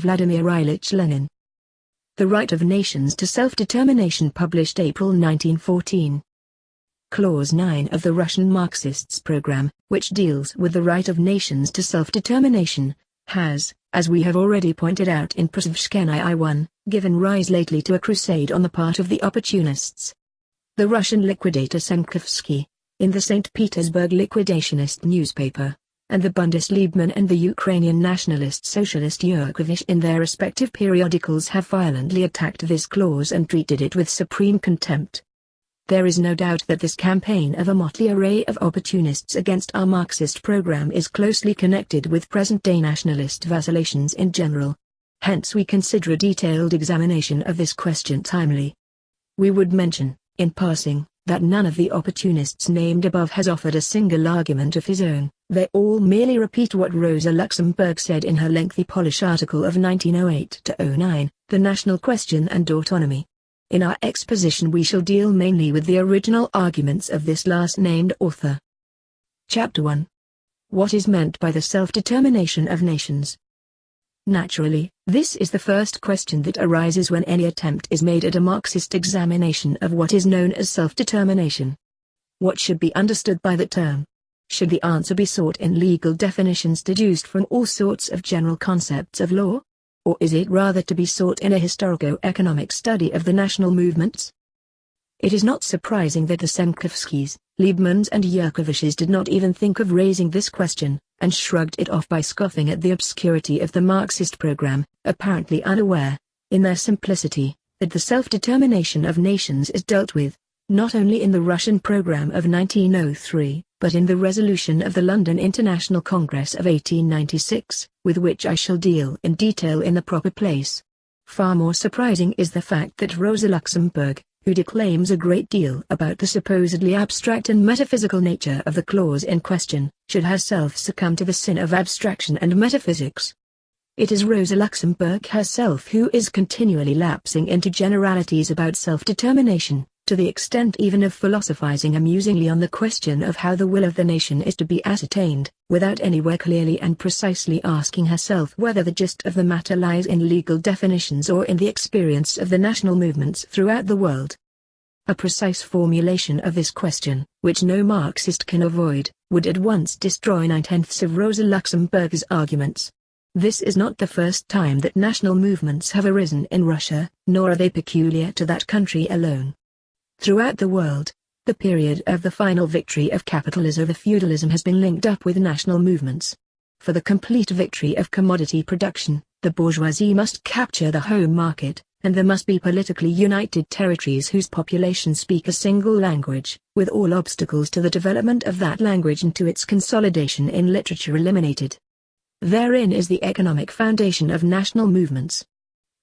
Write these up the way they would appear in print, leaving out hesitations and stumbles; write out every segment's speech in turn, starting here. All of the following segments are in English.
Vladimir Ilyich Lenin. The Right of Nations to Self-Determination, published April 1914. Clause 9 of the Russian Marxists program, which deals with the right of nations to self-determination, has, as we have already pointed out in Prasvshkeny I, given rise lately to a crusade on the part of the opportunists. The Russian liquidator Senkovsky, in the St. Petersburg liquidationist newspaper, and the Bundesliebman and the Ukrainian nationalist socialist Yurkovich in their respective periodicals have violently attacked this clause and treated it with supreme contempt. There is no doubt that this campaign of a motley array of opportunists against our Marxist program is closely connected with present-day nationalist vacillations in general. Hence we consider a detailed examination of this question timely. We would mention, in passing, that none of the opportunists named above has offered a single argument of his own. They all merely repeat what Rosa Luxemburg said in her lengthy Polish article of 1908-09, The National Question and Autonomy. In our exposition we shall deal mainly with the original arguments of this last-named author. Chapter 1. What is meant by the self-determination of nations? Naturally, this is the first question that arises when any attempt is made at a Marxist examination of what is known as self-determination. What should be understood by that term? Should the answer be sought in legal definitions deduced from all sorts of general concepts of law? Or is it rather to be sought in a historico-economic study of the national movements? It is not surprising that the Senkovskys, Liebmans and Yurkoviches did not even think of raising this question, and shrugged it off by scoffing at the obscurity of the Marxist program, apparently unaware, in their simplicity, that the self-determination of nations is dealt with, not only in the Russian program of 1903, but in the resolution of the London International Congress of 1896, with which I shall deal in detail in the proper place. Far more surprising is the fact that Rosa Luxemburg, who declaims a great deal about the supposedly abstract and metaphysical nature of the clause in question, should herself succumb to the sin of abstraction and metaphysics. It is Rosa Luxemburg herself who is continually lapsing into generalities about self-determination, to the extent even of philosophizing amusingly on the question of how the will of the nation is to be ascertained, without anywhere clearly and precisely asking herself whether the gist of the matter lies in legal definitions or in the experience of the national movements throughout the world. A precise formulation of this question, which no Marxist can avoid, would at once destroy 9/10 of Rosa Luxemburg's arguments. This is not the first time that national movements have arisen in Russia, nor are they peculiar to that country alone. Throughout the world, the period of the final victory of capitalism over feudalism has been linked up with national movements. For the complete victory of commodity production, the bourgeoisie must capture the home market, and there must be politically united territories whose population speak a single language, with all obstacles to the development of that language and to its consolidation in literature eliminated. Therein is the economic foundation of national movements.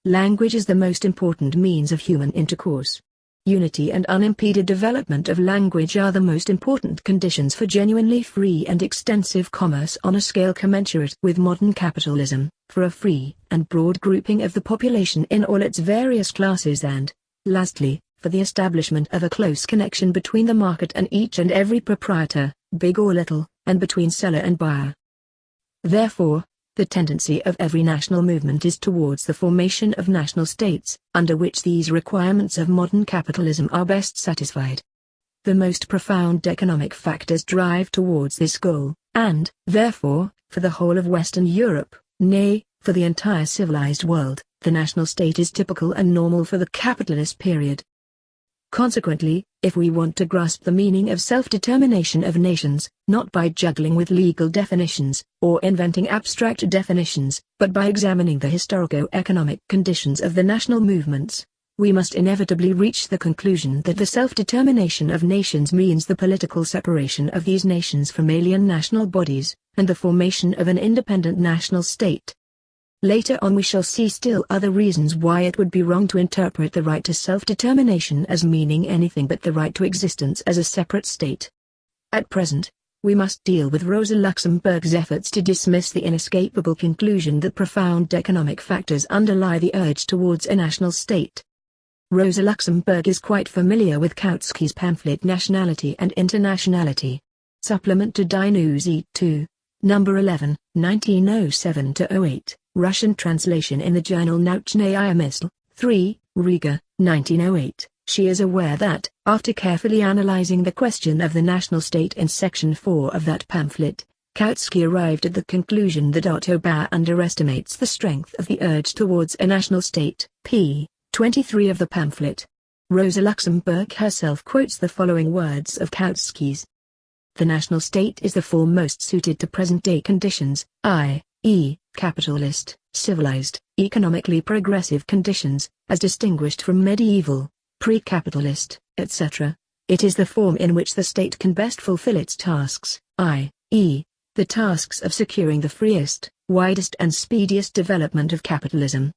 Language is the most important means of human intercourse. Unity and unimpeded development of language are the most important conditions for genuinely free and extensive commerce on a scale commensurate with modern capitalism, for a free and broad grouping of the population in all its various classes and, lastly, for the establishment of a close connection between the market and each and every proprietor, big or little, and between seller and buyer. Therefore, the tendency of every national movement is towards the formation of national states, under which these requirements of modern capitalism are best satisfied. The most profound economic factors drive towards this goal, and, therefore, for the whole of Western Europe, nay, for the entire civilized world, the national state is typical and normal for the capitalist period. Consequently, if we want to grasp the meaning of self-determination of nations, not by juggling with legal definitions, or inventing abstract definitions, but by examining the historico-economic conditions of the national movements, we must inevitably reach the conclusion that the self-determination of nations means the political separation of these nations from alien national bodies, and the formation of an independent national state. Later on we shall see still other reasons why it would be wrong to interpret the right to self-determination as meaning anything but the right to existence as a separate state. At present, we must deal with Rosa Luxemburg's efforts to dismiss the inescapable conclusion that profound economic factors underlie the urge towards a national state. Rosa Luxemburg is quite familiar with Kautsky's pamphlet Nationality and Internationality. Supplement to Die News 2, No. 11, 1907-08. Russian translation in the journal Naучная мысль, 3, Riga, 1908. She is aware that, after carefully analyzing the question of the national state in section 4 of that pamphlet, Kautsky arrived at the conclusion that Otto Bauer underestimates the strength of the urge towards a national state. p. 23 of the pamphlet. Rosa Luxemburg herself quotes the following words of Kautsky's. The national state is the form most suited to present-day conditions, i.e., capitalist, civilized, economically progressive conditions, as distinguished from medieval, pre-capitalist, etc. It is the form in which the state can best fulfill its tasks, i.e., the tasks of securing the freest, widest and speediest development of capitalism.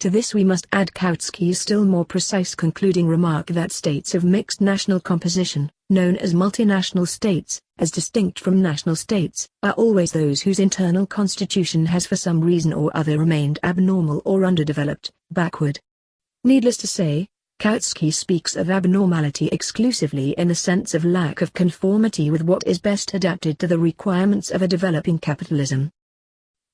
To this we must add Kautsky's still more precise concluding remark that states of mixed national composition, known as multinational states, as distinct from national states, are always those whose internal constitution has for some reason or other remained abnormal or underdeveloped, backward. Needless to say, Kautsky speaks of abnormality exclusively in the sense of lack of conformity with what is best adapted to the requirements of a developing capitalism.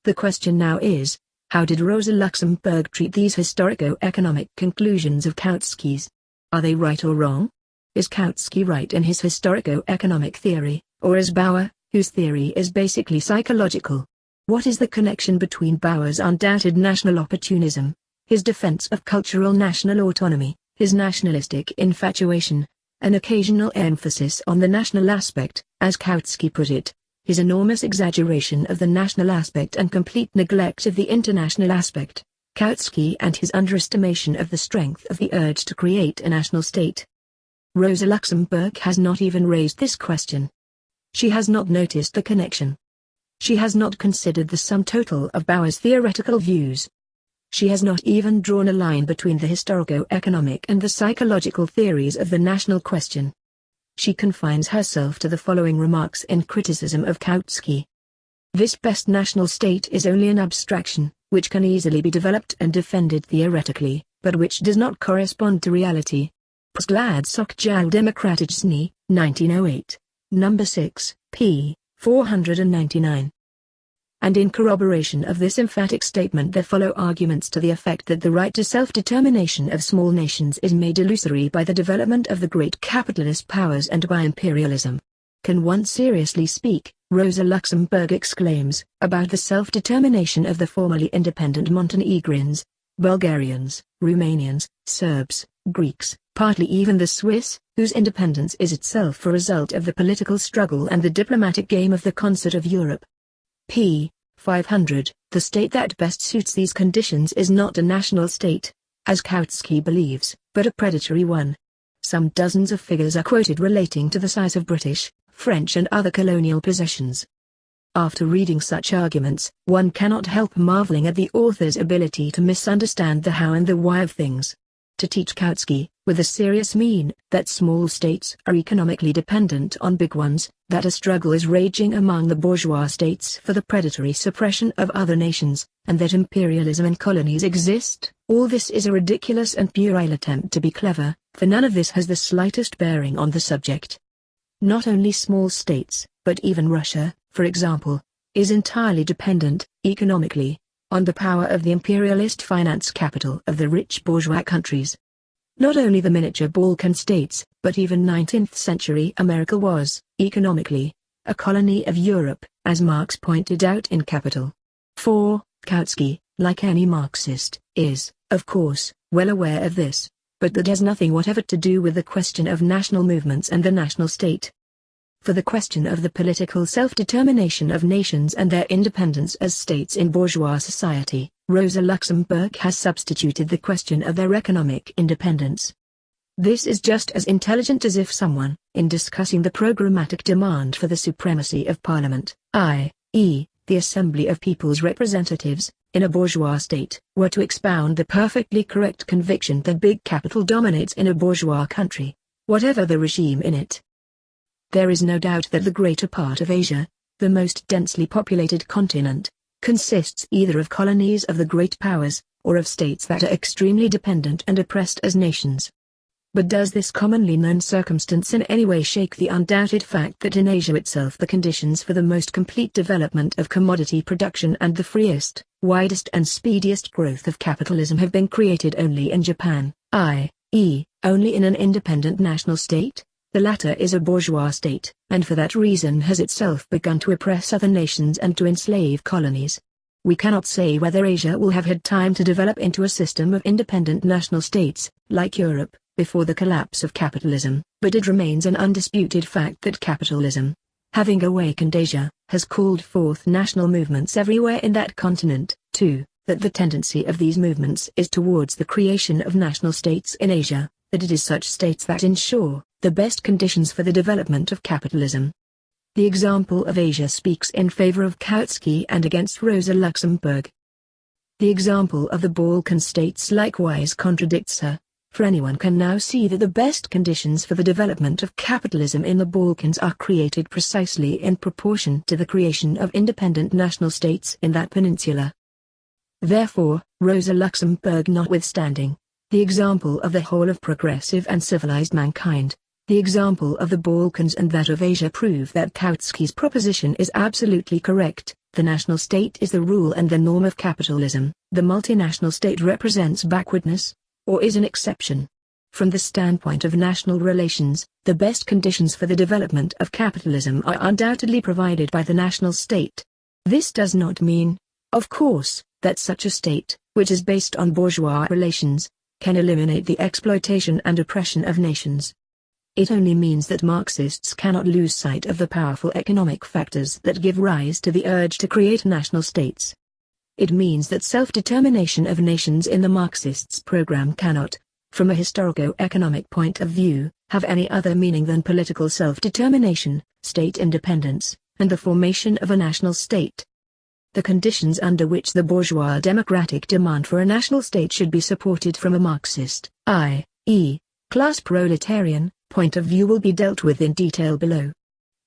The question now is, how did Rosa Luxemburg treat these historico-economic conclusions of Kautsky's? Are they right or wrong? Is Kautsky right in his historico-economic theory, or is Bauer, whose theory is basically psychological? What is the connection between Bauer's undoubted national opportunism, his defense of cultural national autonomy, his nationalistic infatuation, an occasional emphasis on the national aspect, as Kautsky put it, his enormous exaggeration of the national aspect and complete neglect of the international aspect, Kautsky and his underestimation of the strength of the urge to create a national state? Rosa Luxemburg has not even raised this question. She has not noticed the connection. She has not considered the sum total of Bauer's theoretical views. She has not even drawn a line between the historico-economic and the psychological theories of the national question. She confines herself to the following remarks in criticism of Kautsky. This best national state is only an abstraction, which can easily be developed and defended theoretically, but which does not correspond to reality. Vzglad Social-Demokraticzny, 1908, No. 6, p. 499. And in corroboration of this emphatic statement there follow arguments to the effect that the right to self-determination of small nations is made illusory by the development of the great capitalist powers and by imperialism. Can one seriously speak, Rosa Luxemburg exclaims, about the self-determination of the formerly independent Montenegrins, Bulgarians, Romanians, Serbs, Greeks, partly even the Swiss, whose independence is itself a result of the political struggle and the diplomatic game of the concert of Europe? p. 500, the state that best suits these conditions is not a national state, as Kautsky believes, but a predatory one. Some dozens of figures are quoted relating to the size of British, French and other colonial possessions. After reading such arguments, one cannot help marveling at the author's ability to misunderstand the how and the why of things. To teach Kautsky, with a serious mien, that small states are economically dependent on big ones, that a struggle is raging among the bourgeois states for the predatory suppression of other nations, and that imperialism and colonies exist, all this is a ridiculous and puerile attempt to be clever, for none of this has the slightest bearing on the subject. Not only small states, but even Russia, for example, is entirely dependent, economically, on the power of the imperialist finance capital of the rich bourgeois countries. Not only the miniature Balkan states, but even 19th century America was, economically, a colony of Europe, as Marx pointed out in Capital. 4. Kautsky, like any Marxist, is, of course, well aware of this, but that has nothing whatever to do with the question of national movements and the national state. For the question of the political self-determination of nations and their independence as states in bourgeois society, Rosa Luxemburg has substituted the question of their economic independence. This is just as intelligent as if someone, in discussing the programmatic demand for the supremacy of parliament, i.e., the assembly of people's representatives, in a bourgeois state, were to expound the perfectly correct conviction that big capital dominates in a bourgeois country, whatever the regime in it. There is no doubt that the greater part of Asia, the most densely populated continent, consists either of colonies of the great powers, or of states that are extremely dependent and oppressed as nations. But does this commonly known circumstance in any way shake the undoubted fact that in Asia itself the conditions for the most complete development of commodity production and the freest, widest and speediest growth of capitalism have been created only in Japan, i.e., only in an independent national state? The latter is a bourgeois state, and for that reason has itself begun to oppress other nations and to enslave colonies. We cannot say whether Asia will have had time to develop into a system of independent national states, like Europe, before the collapse of capitalism, but it remains an undisputed fact that capitalism, having awakened Asia, has called forth national movements everywhere in that continent, too, that the tendency of these movements is towards the creation of national states in Asia, that it is such states that ensure the best conditions for the development of capitalism. The example of Asia speaks in favor of Kautsky and against Rosa Luxemburg. The example of the Balkan states likewise contradicts her, for anyone can now see that the best conditions for the development of capitalism in the Balkans are created precisely in proportion to the creation of independent national states in that peninsula. Therefore, Rosa Luxemburg notwithstanding, the example of the whole of progressive and civilized mankind, the example of the Balkans and that of Asia prove that Kautsky's proposition is absolutely correct. The national state is the rule and the norm of capitalism. The multinational state represents backwardness, or is an exception. From the standpoint of national relations, the best conditions for the development of capitalism are undoubtedly provided by the national state. This does not mean, of course, that such a state, which is based on bourgeois relations, can eliminate the exploitation and oppression of nations. It only means that Marxists cannot lose sight of the powerful economic factors that give rise to the urge to create national states. It means that self-determination of nations in the Marxists' program cannot, from a historico-economic point of view, have any other meaning than political self-determination, state independence, and the formation of a national state. The conditions under which the bourgeois democratic demand for a national state should be supported from a Marxist, i.e., class proletarian, point of view will be dealt with in detail below.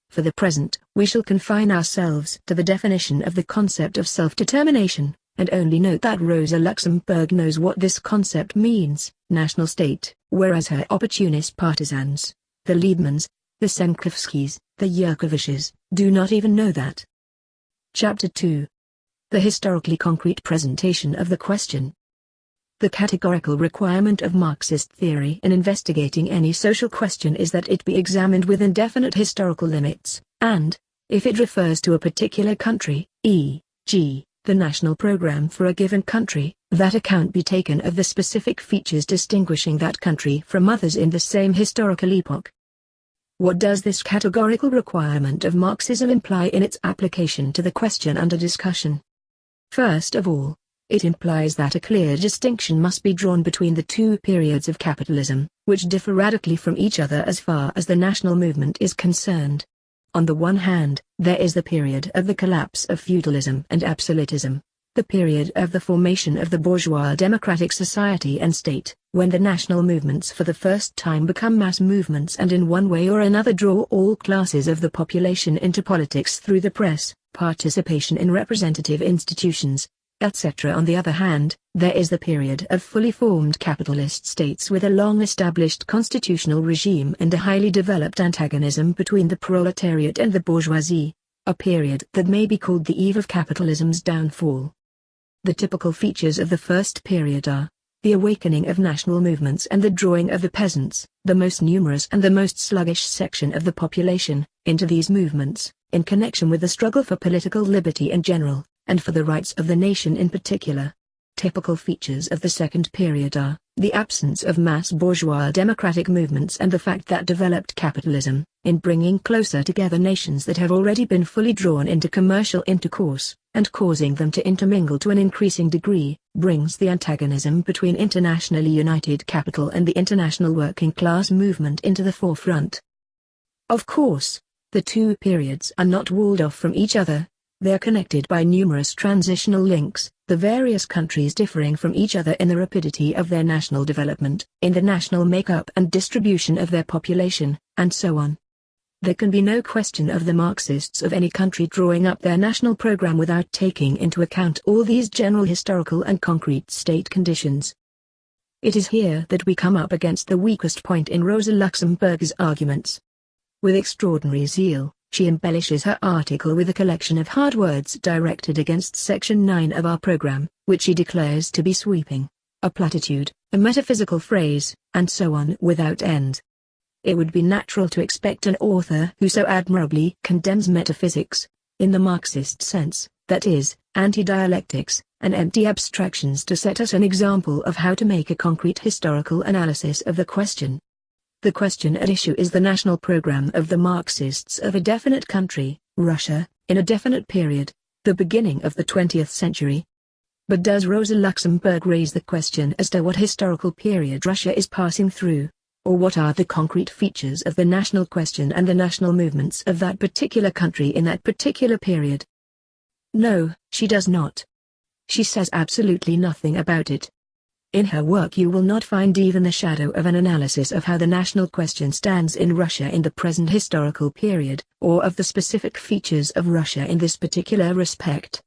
For the present, we shall confine ourselves to the definition of the concept of self-determination, and only note that Rosa Luxemburg knows what this concept means, national state, whereas her opportunist partisans, the Liebmans, the Senkrivskys, the Yurkoviches, do not even know that. Chapter 2. The historically concrete presentation of the question. The categorical requirement of Marxist theory in investigating any social question is that it be examined within definite historical limits, and, if it refers to a particular country, e.g., the national program for a given country, that account be taken of the specific features distinguishing that country from others in the same historical epoch. What does this categorical requirement of Marxism imply in its application to the question under discussion? First of all, it implies that a clear distinction must be drawn between the two periods of capitalism, which differ radically from each other as far as the national movement is concerned. On the one hand, there is the period of the collapse of feudalism and absolutism, the period of the formation of the bourgeois democratic society and state, when the national movements for the first time become mass movements and in one way or another draw all classes of the population into politics through the press, participation in representative institutions, etc. On the other hand, there is the period of fully formed capitalist states with a long-established constitutional regime and a highly developed antagonism between the proletariat and the bourgeoisie, a period that may be called the eve of capitalism's downfall. The typical features of the first period are the awakening of national movements and the drawing of the peasants, the most numerous and the most sluggish section of the population, into these movements, in connection with the struggle for political liberty in general, and for the rights of the nation in particular. Typical features of the second period are the absence of mass bourgeois democratic movements and the fact that developed capitalism, in bringing closer together nations that have already been fully drawn into commercial intercourse, and causing them to intermingle to an increasing degree, brings the antagonism between internationally united capital and the international working class movement into the forefront. Of course, the two periods are not walled off from each other. They are connected by numerous transitional links, the various countries differing from each other in the rapidity of their national development, in the national makeup and distribution of their population, and so on. There can be no question of the Marxists of any country drawing up their national program without taking into account all these general historical and concrete state conditions. It is here that we come up against the weakest point in Rosa Luxemburg's arguments. With extraordinary zeal, she embellishes her article with a collection of hard words directed against Section 9 of our program, which she declares to be sweeping, a platitude, a metaphysical phrase, and so on without end. It would be natural to expect an author who so admirably condemns metaphysics, in the Marxist sense, that is, anti-dialectics, and empty abstractions, to set us an example of how to make a concrete historical analysis of the question. The question at issue is the national program of the Marxists of a definite country, Russia, in a definite period, the beginning of the 20th century. But does Rosa Luxemburg raise the question as to what historical period Russia is passing through, or what are the concrete features of the national question and the national movements of that particular country in that particular period? No, she does not. She says absolutely nothing about it. In her work you will not find even the shadow of an analysis of how the national question stands in Russia in the present historical period, or of the specific features of Russia in this particular respect.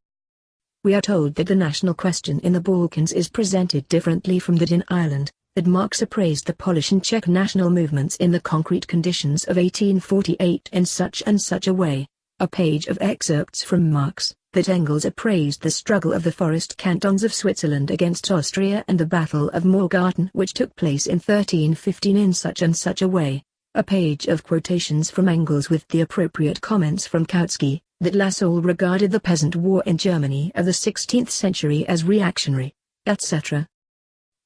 We are told that the national question in the Balkans is presented differently from that in Ireland, that Marx appraised the Polish and Czech national movements in the concrete conditions of 1848 in such and such a way, a page of excerpts from Marx, that Engels appraised the struggle of the forest cantons of Switzerland against Austria and the Battle of Morgarten which took place in 1315 in such and such a way, a page of quotations from Engels with the appropriate comments from Kautsky, that Lassalle regarded the peasant war in Germany of the 16th century as reactionary, etc.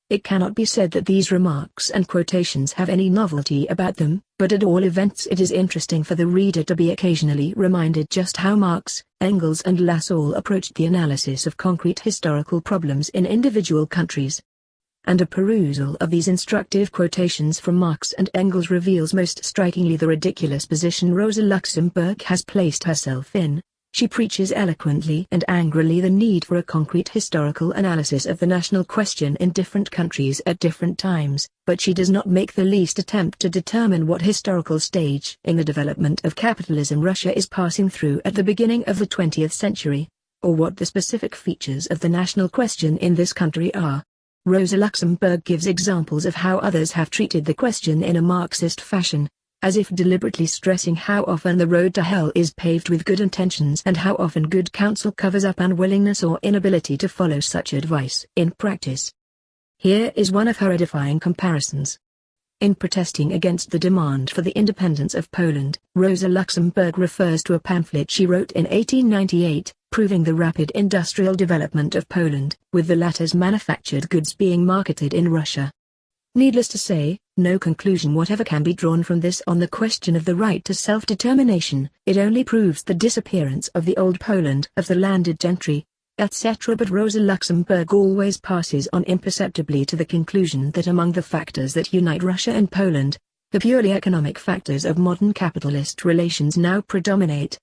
It cannot be said that these remarks and quotations have any novelty about them, but at all events it is interesting for the reader to be occasionally reminded just how Marx, Engels and Lassalle approached the analysis of concrete historical problems in individual countries. And a perusal of these instructive quotations from Marx and Engels reveals most strikingly the ridiculous position Rosa Luxemburg has placed herself in. She preaches eloquently and angrily the need for a concrete historical analysis of the national question in different countries at different times, but she does not make the least attempt to determine what historical stage in the development of capitalism Russia is passing through at the beginning of the 20th century, or what the specific features of the national question in this country are. Rosa Luxemburg gives examples of how others have treated the question in a Marxist fashion, as if deliberately stressing how often the road to hell is paved with good intentions and how often good counsel covers up unwillingness or inability to follow such advice in practice. Here is one of her edifying comparisons. In protesting against the demand for the independence of Poland, Rosa Luxemburg refers to a pamphlet she wrote in 1898, proving the rapid industrial development of Poland, with the latter's manufactured goods being marketed in Russia. Needless to say, no conclusion whatever can be drawn from this on the question of the right to self-determination. It only proves the disappearance of the old Poland, of the landed gentry, etc. But Rosa Luxemburg always passes on imperceptibly to the conclusion that among the factors that unite Russia and Poland, the purely economic factors of modern capitalist relations now predominate.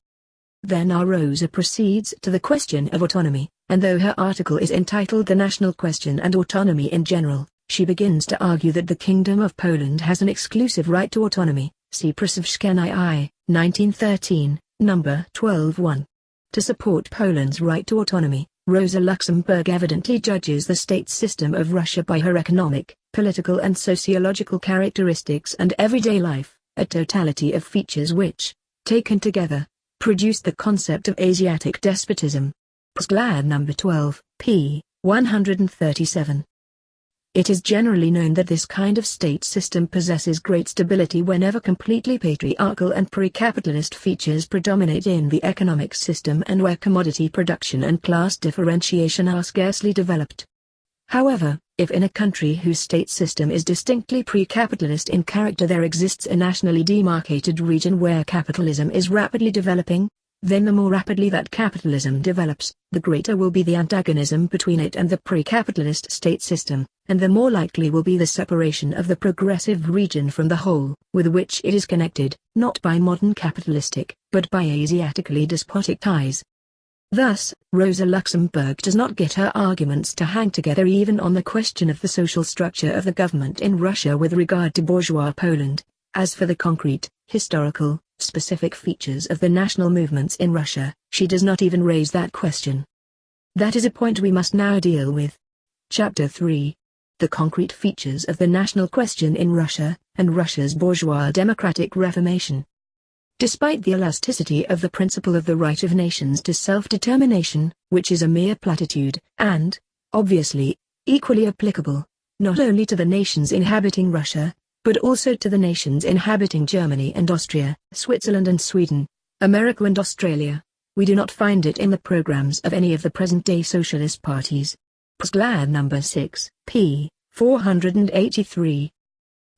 Then our Rosa proceeds to the question of autonomy, and though her article is entitled The National Question and Autonomy in General, she begins to argue that the Kingdom of Poland has an exclusive right to autonomy, see Prasovszkani I, 1913, number 12-1. To support Poland's right to autonomy, Rosa Luxemburg evidently judges the state system of Russia by her economic, political and sociological characteristics and everyday life, a totality of features which, taken together, produce the concept of Asiatic despotism. Sglad number 12, p. 137. It is generally known that this kind of state system possesses great stability whenever completely patriarchal and pre-capitalist features predominate in the economic system and where commodity production and class differentiation are scarcely developed. However, if in a country whose state system is distinctly pre-capitalist in character there exists a nationally demarcated region where capitalism is rapidly developing, then the more rapidly that capitalism develops, the greater will be the antagonism between it and the pre-capitalist state system, and the more likely will be the separation of the progressive region from the whole, with which it is connected, not by modern capitalistic, but by Asiatically despotic ties. Thus, Rosa Luxemburg does not get her arguments to hang together even on the question of the social structure of the government in Russia with regard to bourgeois Poland. As for the concrete, historical, specific features of the national movements in Russia, she does not even raise that question. That is a point we must now deal with. Chapter 3. the concrete features of the national question in Russia, and Russia's bourgeois democratic reformation. Despite the elasticity of the principle of the right of nations to self-determination, which is a mere platitude, and, obviously, equally applicable, not only to the nations inhabiting Russia, but also to the nations inhabiting Germany and Austria, Switzerland and Sweden, America and Australia, we do not find it in the programs of any of the present-day socialist parties. Postglad number 6, p. 483.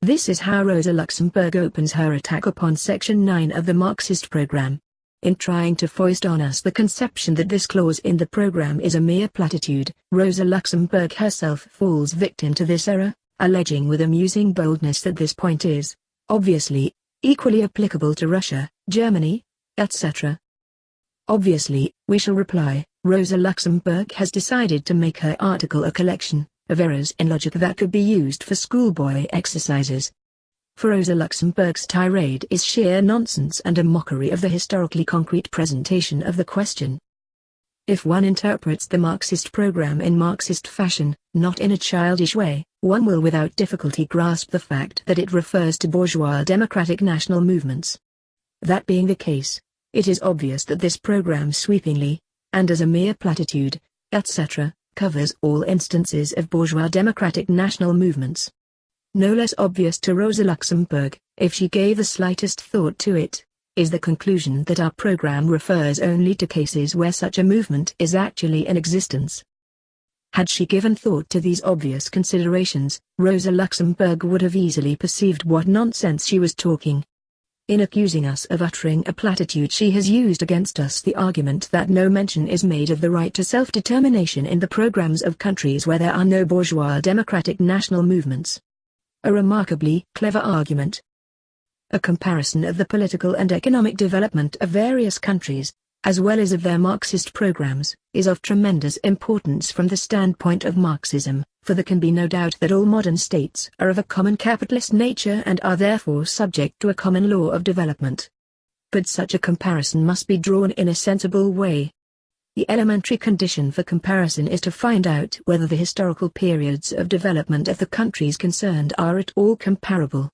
This is how Rosa Luxemburg opens her attack upon Section 9 of the Marxist program. In trying to foist on us the conception that this clause in the program is a mere platitude, Rosa Luxemburg herself falls victim to this error, alleging with amusing boldness that this point is, obviously, equally applicable to Russia, Germany, etc. Obviously, we shall reply, Rosa Luxemburg has decided to make her article a collection of errors in logic that could be used for schoolboy exercises. For Rosa Luxemburg's tirade is sheer nonsense and a mockery of the historically concrete presentation of the question. If one interprets the Marxist program in Marxist fashion, not in a childish way, one will without difficulty grasp the fact that it refers to bourgeois democratic national movements. That being the case, it is obvious that this program sweepingly, and as a mere platitude, etc., covers all instances of bourgeois democratic national movements. No less obvious to Rosa Luxemburg, if she gave the slightest thought to it, is the conclusion that our program refers only to cases where such a movement is actually in existence. Had she given thought to these obvious considerations, Rosa Luxemburg would have easily perceived what nonsense she was talking. In accusing us of uttering a platitude, she has used against us the argument that no mention is made of the right to self-determination in the programs of countries where there are no bourgeois democratic national movements. A remarkably clever argument. A comparison of the political and economic development of various countries, as well as of their Marxist programs, is of tremendous importance from the standpoint of Marxism, for there can be no doubt that all modern states are of a common capitalist nature and are therefore subject to a common law of development. But such a comparison must be drawn in a sensible way. The elementary condition for comparison is to find out whether the historical periods of development of the countries concerned are at all comparable.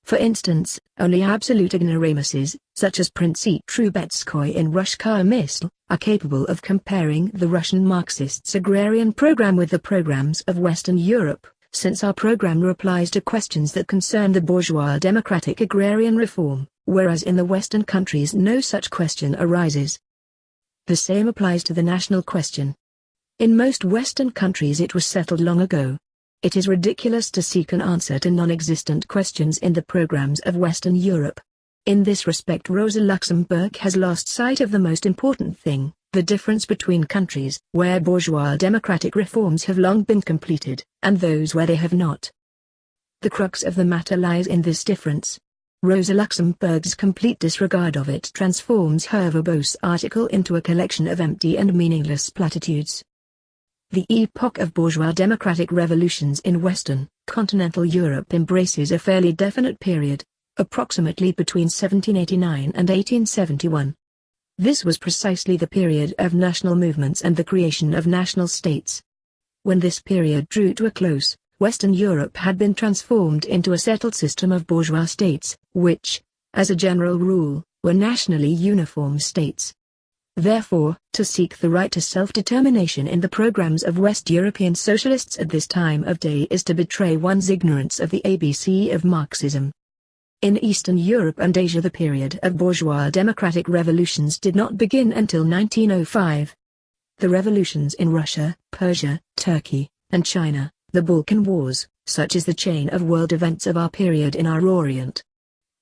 For instance, only absolute ignoramuses, such as Princip Trubetskoy in Rushkaya Misl, are capable of comparing the Russian Marxists' agrarian program with the programs of Western Europe, since our program replies to questions that concern the bourgeois democratic agrarian reform, whereas in the Western countries no such question arises. The same applies to the national question. In most Western countries it was settled long ago. It is ridiculous to seek an answer to non-existent questions in the programs of Western Europe. In this respect Rosa Luxemburg has lost sight of the most important thing, the difference between countries where bourgeois democratic reforms have long been completed, and those where they have not. The crux of the matter lies in this difference. Rosa Luxemburg's complete disregard of it transforms her verbose article into a collection of empty and meaningless platitudes. The epoch of bourgeois democratic revolutions in Western, continental Europe embraces a fairly definite period, approximately between 1789 and 1871. This was precisely the period of national movements and the creation of national states. When this period drew to a close, Western Europe had been transformed into a settled system of bourgeois states, which, as a general rule, were nationally uniform states. Therefore, to seek the right to self-determination in the programs of West European socialists at this time of day is to betray one's ignorance of the ABC of Marxism. In Eastern Europe and Asia the period of bourgeois democratic revolutions did not begin until 1905. The revolutions in Russia, Persia, Turkey, and China, the Balkan Wars, such is the chain of world events of our period in our Orient.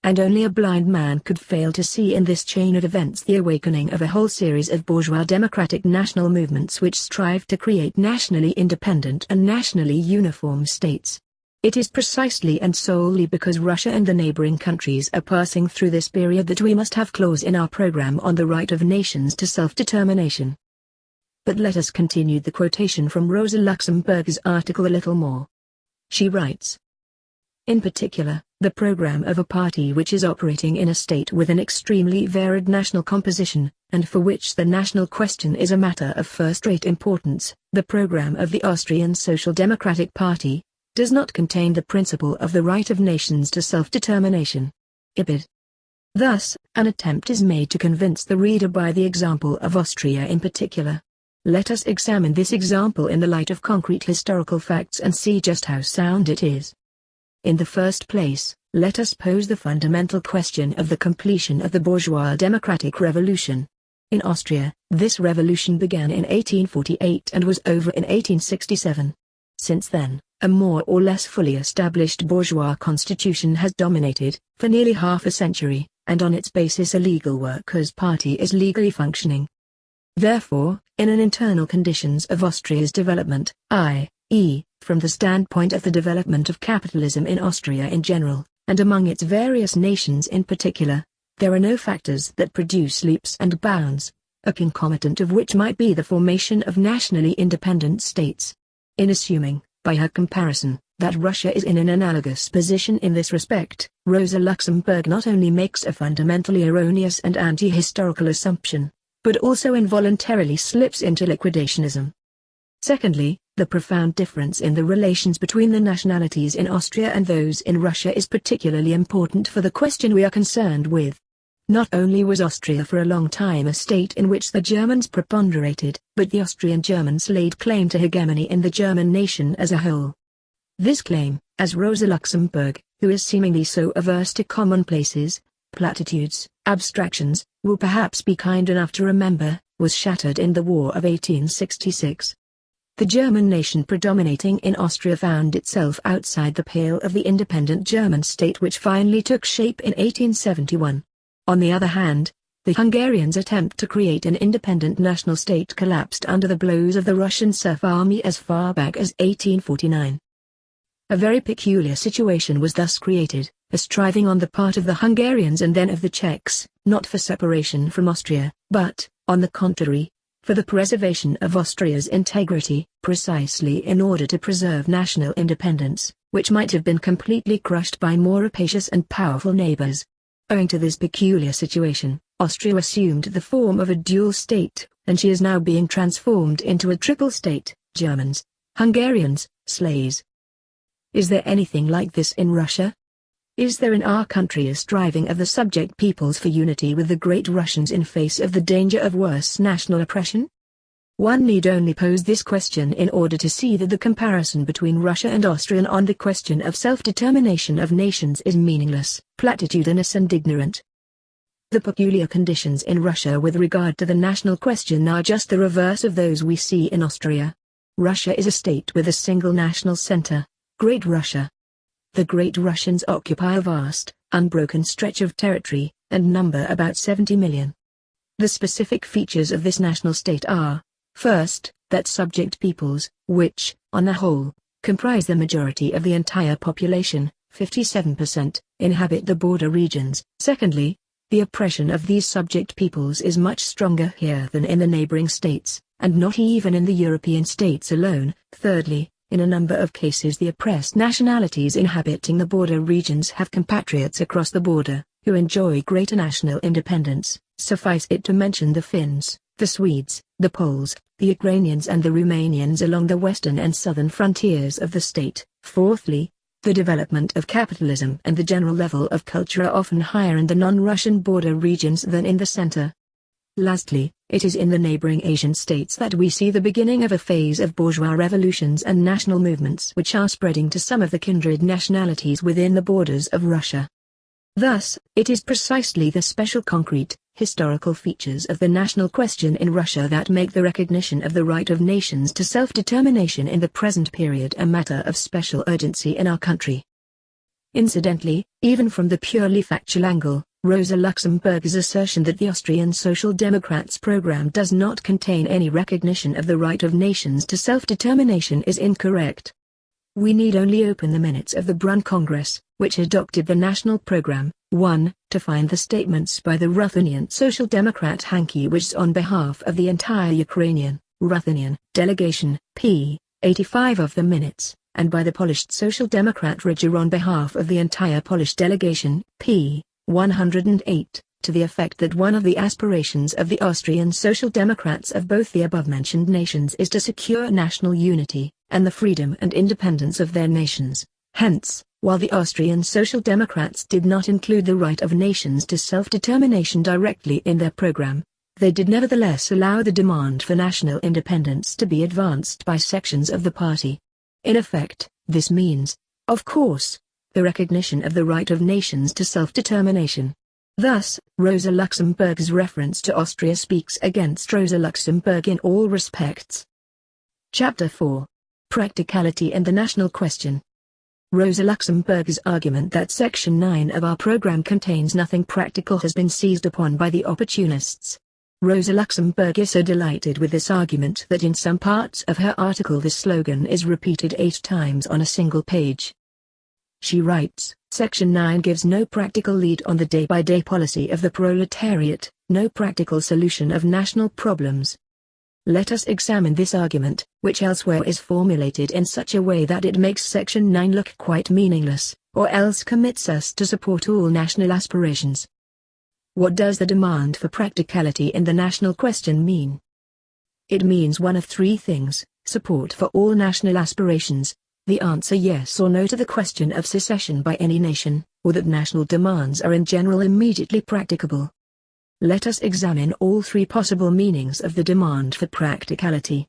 And only a blind man could fail to see in this chain of events the awakening of a whole series of bourgeois democratic national movements which strive to create nationally independent and nationally uniform states. It is precisely and solely because Russia and the neighboring countries are passing through this period that we must have clause in our program on the right of nations to self-determination. But let us continue the quotation from Rosa Luxemburg's article a little more. She writes, in particular, the program of a party which is operating in a state with an extremely varied national composition, and for which the national question is a matter of first-rate importance, the program of the Austrian Social Democratic Party, does not contain the principle of the right of nations to self-determination. Ibid. Thus, an attempt is made to convince the reader by the example of Austria in particular. Let us examine this example in the light of concrete historical facts and see just how sound it is. In the first place, let us pose the fundamental question of the completion of the bourgeois democratic revolution. In Austria, this revolution began in 1848 and was over in 1867. Since then, a more or less fully established bourgeois constitution has dominated, for nearly half a century, and on its basis a legal workers' party is legally functioning. Therefore, in an internal conditions of Austria's development, i.e., from the standpoint of the development of capitalism in Austria in general, and among its various nations in particular, there are no factors that produce leaps and bounds, a concomitant of which might be the formation of nationally independent states. In assuming, by her comparison, that Russia is in an analogous position in this respect, Rosa Luxemburg not only makes a fundamentally erroneous and anti-historical assumption, but also involuntarily slips into liquidationism. Secondly, the profound difference in the relations between the nationalities in Austria and those in Russia is particularly important for the question we are concerned with. Not only was Austria for a long time a state in which the Germans preponderated, but the Austrian Germans laid claim to hegemony in the German nation as a whole. This claim, as Rosa Luxemburg, who is seemingly so averse to commonplaces, platitudes, abstractions, will perhaps be kind enough to remember, was shattered in the War of 1866. The German nation predominating in Austria found itself outside the pale of the independent German state which finally took shape in 1871. On the other hand, the Hungarians' attempt to create an independent national state collapsed under the blows of the Russian serf army as far back as 1849. A very peculiar situation was thus created, a striving on the part of the Hungarians and then of the Czechs, not for separation from Austria, but, on the contrary, for the preservation of Austria's integrity, precisely in order to preserve national independence, which might have been completely crushed by more rapacious and powerful neighbors. Owing to this peculiar situation, Austria assumed the form of a dual state, and she is now being transformed into a triple state, Germans, Hungarians, Slavs. Is there anything like this in Russia? Is there in our country a striving of the subject peoples for unity with the great Russians in face of the danger of worse national oppression? One need only pose this question in order to see that the comparison between Russia and Austria on the question of self-determination of nations is meaningless, platitudinous and ignorant. The peculiar conditions in Russia with regard to the national question are just the reverse of those we see in Austria. Russia is a state with a single national center, Great Russia. The Great Russians occupy a vast, unbroken stretch of territory, and number about 70 million. The specific features of this national state are, first, that subject peoples, which, on the whole, comprise the majority of the entire population, 57%, inhabit the border regions. Secondly, the oppression of these subject peoples is much stronger here than in the neighboring states, and not even in the European states alone. Thirdly, in a number of cases the oppressed nationalities inhabiting the border regions have compatriots across the border, who enjoy greater national independence. Suffice it to mention the Finns, the Swedes, the Poles, the Ukrainians and the Romanians along the western and southern frontiers of the state. Fourthly, the development of capitalism and the general level of culture are often higher in the non-Russian border regions than in the center. Lastly, it is in the neighboring Asian states that we see the beginning of a phase of bourgeois revolutions and national movements which are spreading to some of the kindred nationalities within the borders of Russia. Thus, it is precisely the special concrete, historical features of the national question in Russia that make the recognition of the right of nations to self-determination in the present period a matter of special urgency in our country. Incidentally, even from the purely factual angle, Rosa Luxemburg's assertion that the Austrian Social Democrats' program does not contain any recognition of the right of nations to self-determination is incorrect. We need only open the minutes of the Brunn Congress, which adopted the national program, 1, to find the statements by the Ruthenian Social Democrat Hankiewicz on behalf of the entire Ukrainian, Ruthenian, delegation, p. 85 of the minutes, and by the Polish Social Democrat Ridger on behalf of the entire Polish delegation, p. 108, to the effect that one of the aspirations of the Austrian Social Democrats of both the above-mentioned nations is to secure national unity, and the freedom and independence of their nations. Hence, while the Austrian Social Democrats did not include the right of nations to self-determination directly in their program, they did nevertheless allow the demand for national independence to be advanced by sections of the party. In effect, this means, of course, the recognition of the right of nations to self-determination. Thus, Rosa Luxemburg's reference to Austria speaks against Rosa Luxemburg in all respects. Chapter 4. Practicality and the National Question. Rosa Luxemburg's argument that Section 9 of our program contains nothing practical has been seized upon by the opportunists. Rosa Luxemburg is so delighted with this argument that in some parts of her article the slogan is repeated 8 times on a single page. She writes, Section 9 gives no practical lead on the day-by-day policy of the proletariat, no practical solution of national problems. Let us examine this argument, which elsewhere is formulated in such a way that it makes Section 9 look quite meaningless, or else commits us to support all national aspirations. What does the demand for practicality in the national question mean? It means one of 3 things: support for all national aspirations, the answer yes or no to the question of secession by any nation, or that national demands are in general immediately practicable. Let us examine all 3 possible meanings of the demand for practicality.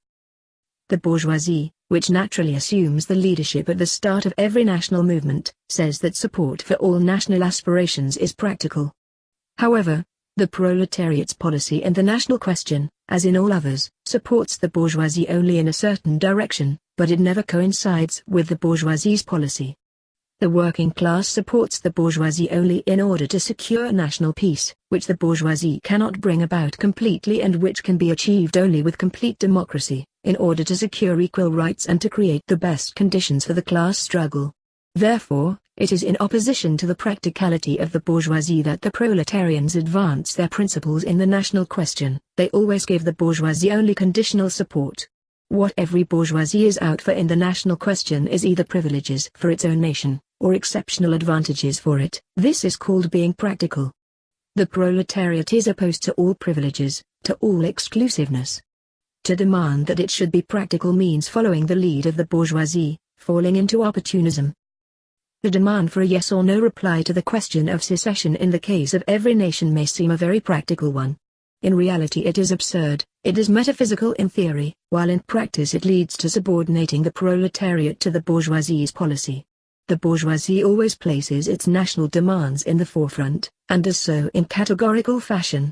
The bourgeoisie, which naturally assumes the leadership at the start of every national movement, says that support for all national aspirations is practical. However, the proletariat's policy in the national question, as in all others, supports the bourgeoisie only in a certain direction, but it never coincides with the bourgeoisie's policy. The working class supports the bourgeoisie only in order to secure national peace, which the bourgeoisie cannot bring about completely and which can be achieved only with complete democracy, in order to secure equal rights and to create the best conditions for the class struggle. Therefore, it is in opposition to the practicality of the bourgeoisie that the proletarians advance their principles in the national question. They always give the bourgeoisie only conditional support. What every bourgeoisie is out for in the national question is either privileges for its own nation, or exceptional advantages for it. This is called being practical. The proletariat is opposed to all privileges, to all exclusiveness. To demand that it should be practical means following the lead of the bourgeoisie, falling into opportunism. The demand for a yes or no reply to the question of secession in the case of every nation may seem a very practical one. In reality it is absurd, it is metaphysical in theory, while in practice it leads to subordinating the proletariat to the bourgeoisie's policy. The bourgeoisie always places its national demands in the forefront, and does so in categorical fashion.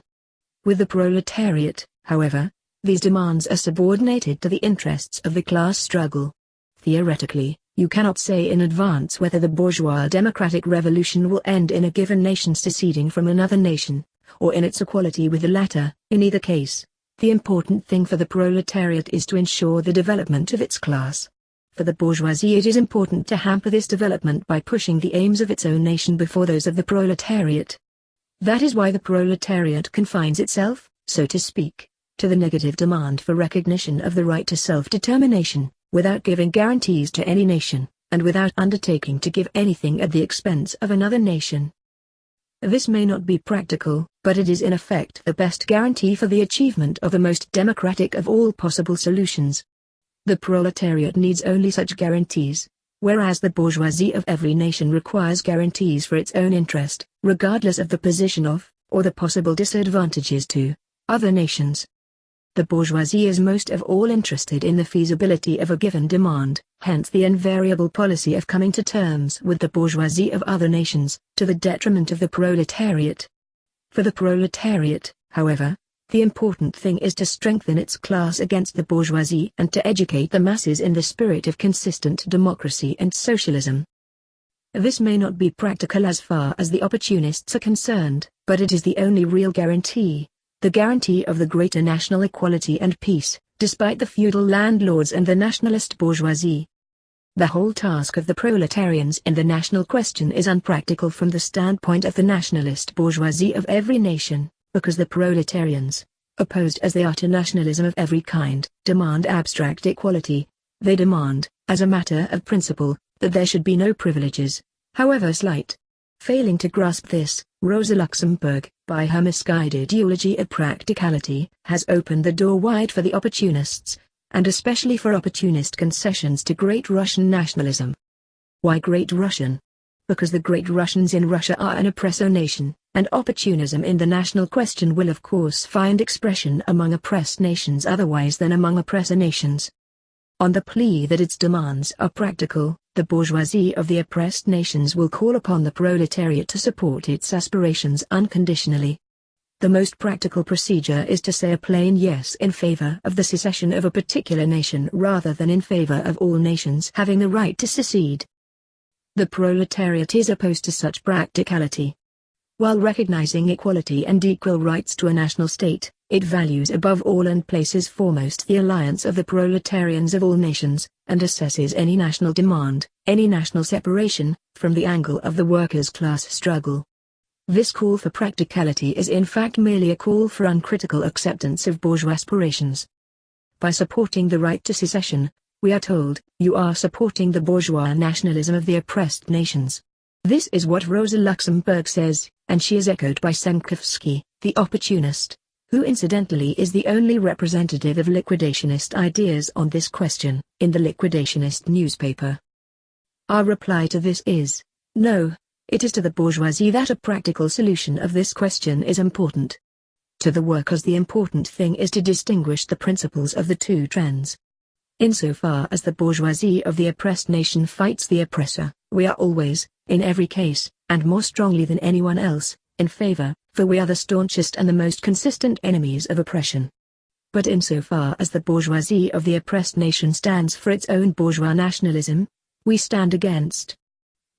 With the proletariat, however, these demands are subordinated to the interests of the class struggle. Theoretically, you cannot say in advance whether the bourgeois democratic revolution will end in a given nation seceding from another nation, or in its equality with the latter. In either case, the important thing for the proletariat is to ensure the development of its class. For the bourgeoisie it is important to hamper this development by pushing the aims of its own nation before those of the proletariat. That is why the proletariat confines itself, so to speak, to the negative demand for recognition of the right to self-determination, without giving guarantees to any nation, and without undertaking to give anything at the expense of another nation. This may not be practical, but it is in effect the best guarantee for the achievement of the most democratic of all possible solutions. The proletariat needs only such guarantees, whereas the bourgeoisie of every nation requires guarantees for its own interest, regardless of the position of, or the possible disadvantages to, other nations. The bourgeoisie is most of all interested in the feasibility of a given demand, hence the invariable policy of coming to terms with the bourgeoisie of other nations, to the detriment of the proletariat. For the proletariat, however, the important thing is to strengthen its class against the bourgeoisie and to educate the masses in the spirit of consistent democracy and socialism. This may not be practical as far as the opportunists are concerned, but it is the only real guarantee. The guarantee of the greater national equality and peace, despite the feudal landlords and the nationalist bourgeoisie. The whole task of the proletarians in the national question is unpractical from the standpoint of the nationalist bourgeoisie of every nation, because the proletarians, opposed as they are to nationalism of every kind, demand abstract equality. They demand, as a matter of principle, that there should be no privileges, however slight. Failing to grasp this, Rosa Luxemburg, by her misguided eulogy of practicality, has opened the door wide for the opportunists, and especially for opportunist concessions to Great Russian nationalism. Why Great Russian? Because the Great Russians in Russia are an oppressor nation, and opportunism in the national question will of course find expression among oppressed nations otherwise than among oppressor nations. On the plea that its demands are practical, the bourgeoisie of the oppressed nations will call upon the proletariat to support its aspirations unconditionally. The most practical procedure is to say a plain yes in favor of the secession of a particular nation rather than in favor of all nations having the right to secede. The proletariat is opposed to such practicality. While recognizing equality and equal rights to a national state, it values above all and places foremost the alliance of the proletarians of all nations, and assesses any national demand, any national separation, from the angle of the workers' class struggle. This call for practicality is in fact merely a call for uncritical acceptance of bourgeois aspirations. By supporting the right to secession, we are told, you are supporting the bourgeois nationalism of the oppressed nations. This is what Rosa Luxemburg says, and she is echoed by Sankovsky, the opportunist, who incidentally is the only representative of liquidationist ideas on this question, in the liquidationist newspaper. Our reply to this is, no, it is to the bourgeoisie that a practical solution of this question is important. To the workers the important thing is to distinguish the principles of the two trends. Insofar as the bourgeoisie of the oppressed nation fights the oppressor, we are always, in every case, and more strongly than anyone else, in favor, for we are the staunchest and the most consistent enemies of oppression. But insofar as the bourgeoisie of the oppressed nation stands for its own bourgeois nationalism, we stand against.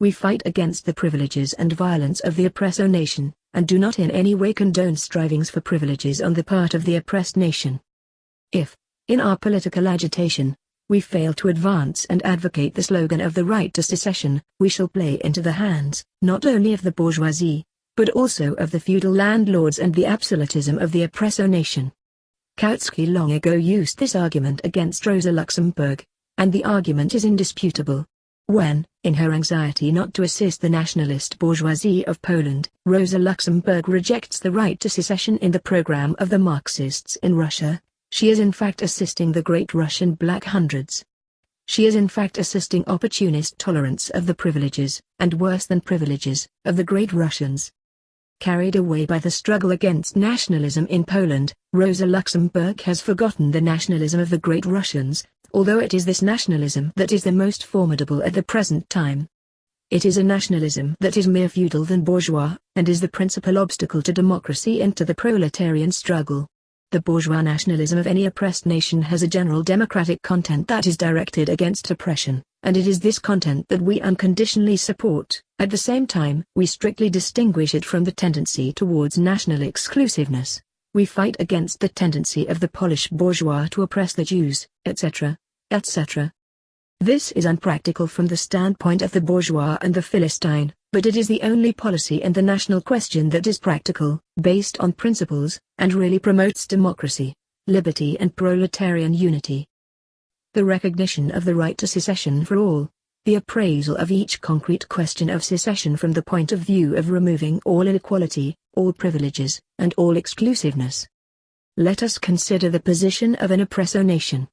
We fight against the privileges and violence of the oppressor nation, and do not in any way condone strivings for privileges on the part of the oppressed nation. If, in our political agitation, we fail to advance and advocate the slogan of the right to secession, we shall play into the hands, not only of the bourgeoisie, but also of the feudal landlords and the absolutism of the oppressor nation. Kautsky long ago used this argument against Rosa Luxemburg, and the argument is indisputable. When, in her anxiety not to assist the nationalist bourgeoisie of Poland, Rosa Luxemburg rejects the right to secession in the program of the Marxists in Russia, she is in fact assisting the Great Russian Black Hundreds. She is in fact assisting opportunist tolerance of the privileges, and worse than privileges, of the Great Russians. Carried away by the struggle against nationalism in Poland, Rosa Luxemburg has forgotten the nationalism of the Great Russians, although it is this nationalism that is the most formidable at the present time. It is a nationalism that is more feudal than bourgeois, and is the principal obstacle to democracy and to the proletarian struggle. The bourgeois nationalism of any oppressed nation has a general democratic content that is directed against oppression, and it is this content that we unconditionally support. At the same time, we strictly distinguish it from the tendency towards national exclusiveness. We fight against the tendency of the Polish bourgeois to oppress the Jews, etc., etc. This is unpractical from the standpoint of the bourgeois and the Philistine, but it is the only policy in the national question that is practical, based on principles, and really promotes democracy, liberty and proletarian unity. The recognition of the right to secession for all, the appraisal of each concrete question of secession from the point of view of removing all inequality, all privileges, and all exclusiveness. Let us consider the position of an oppressor nation.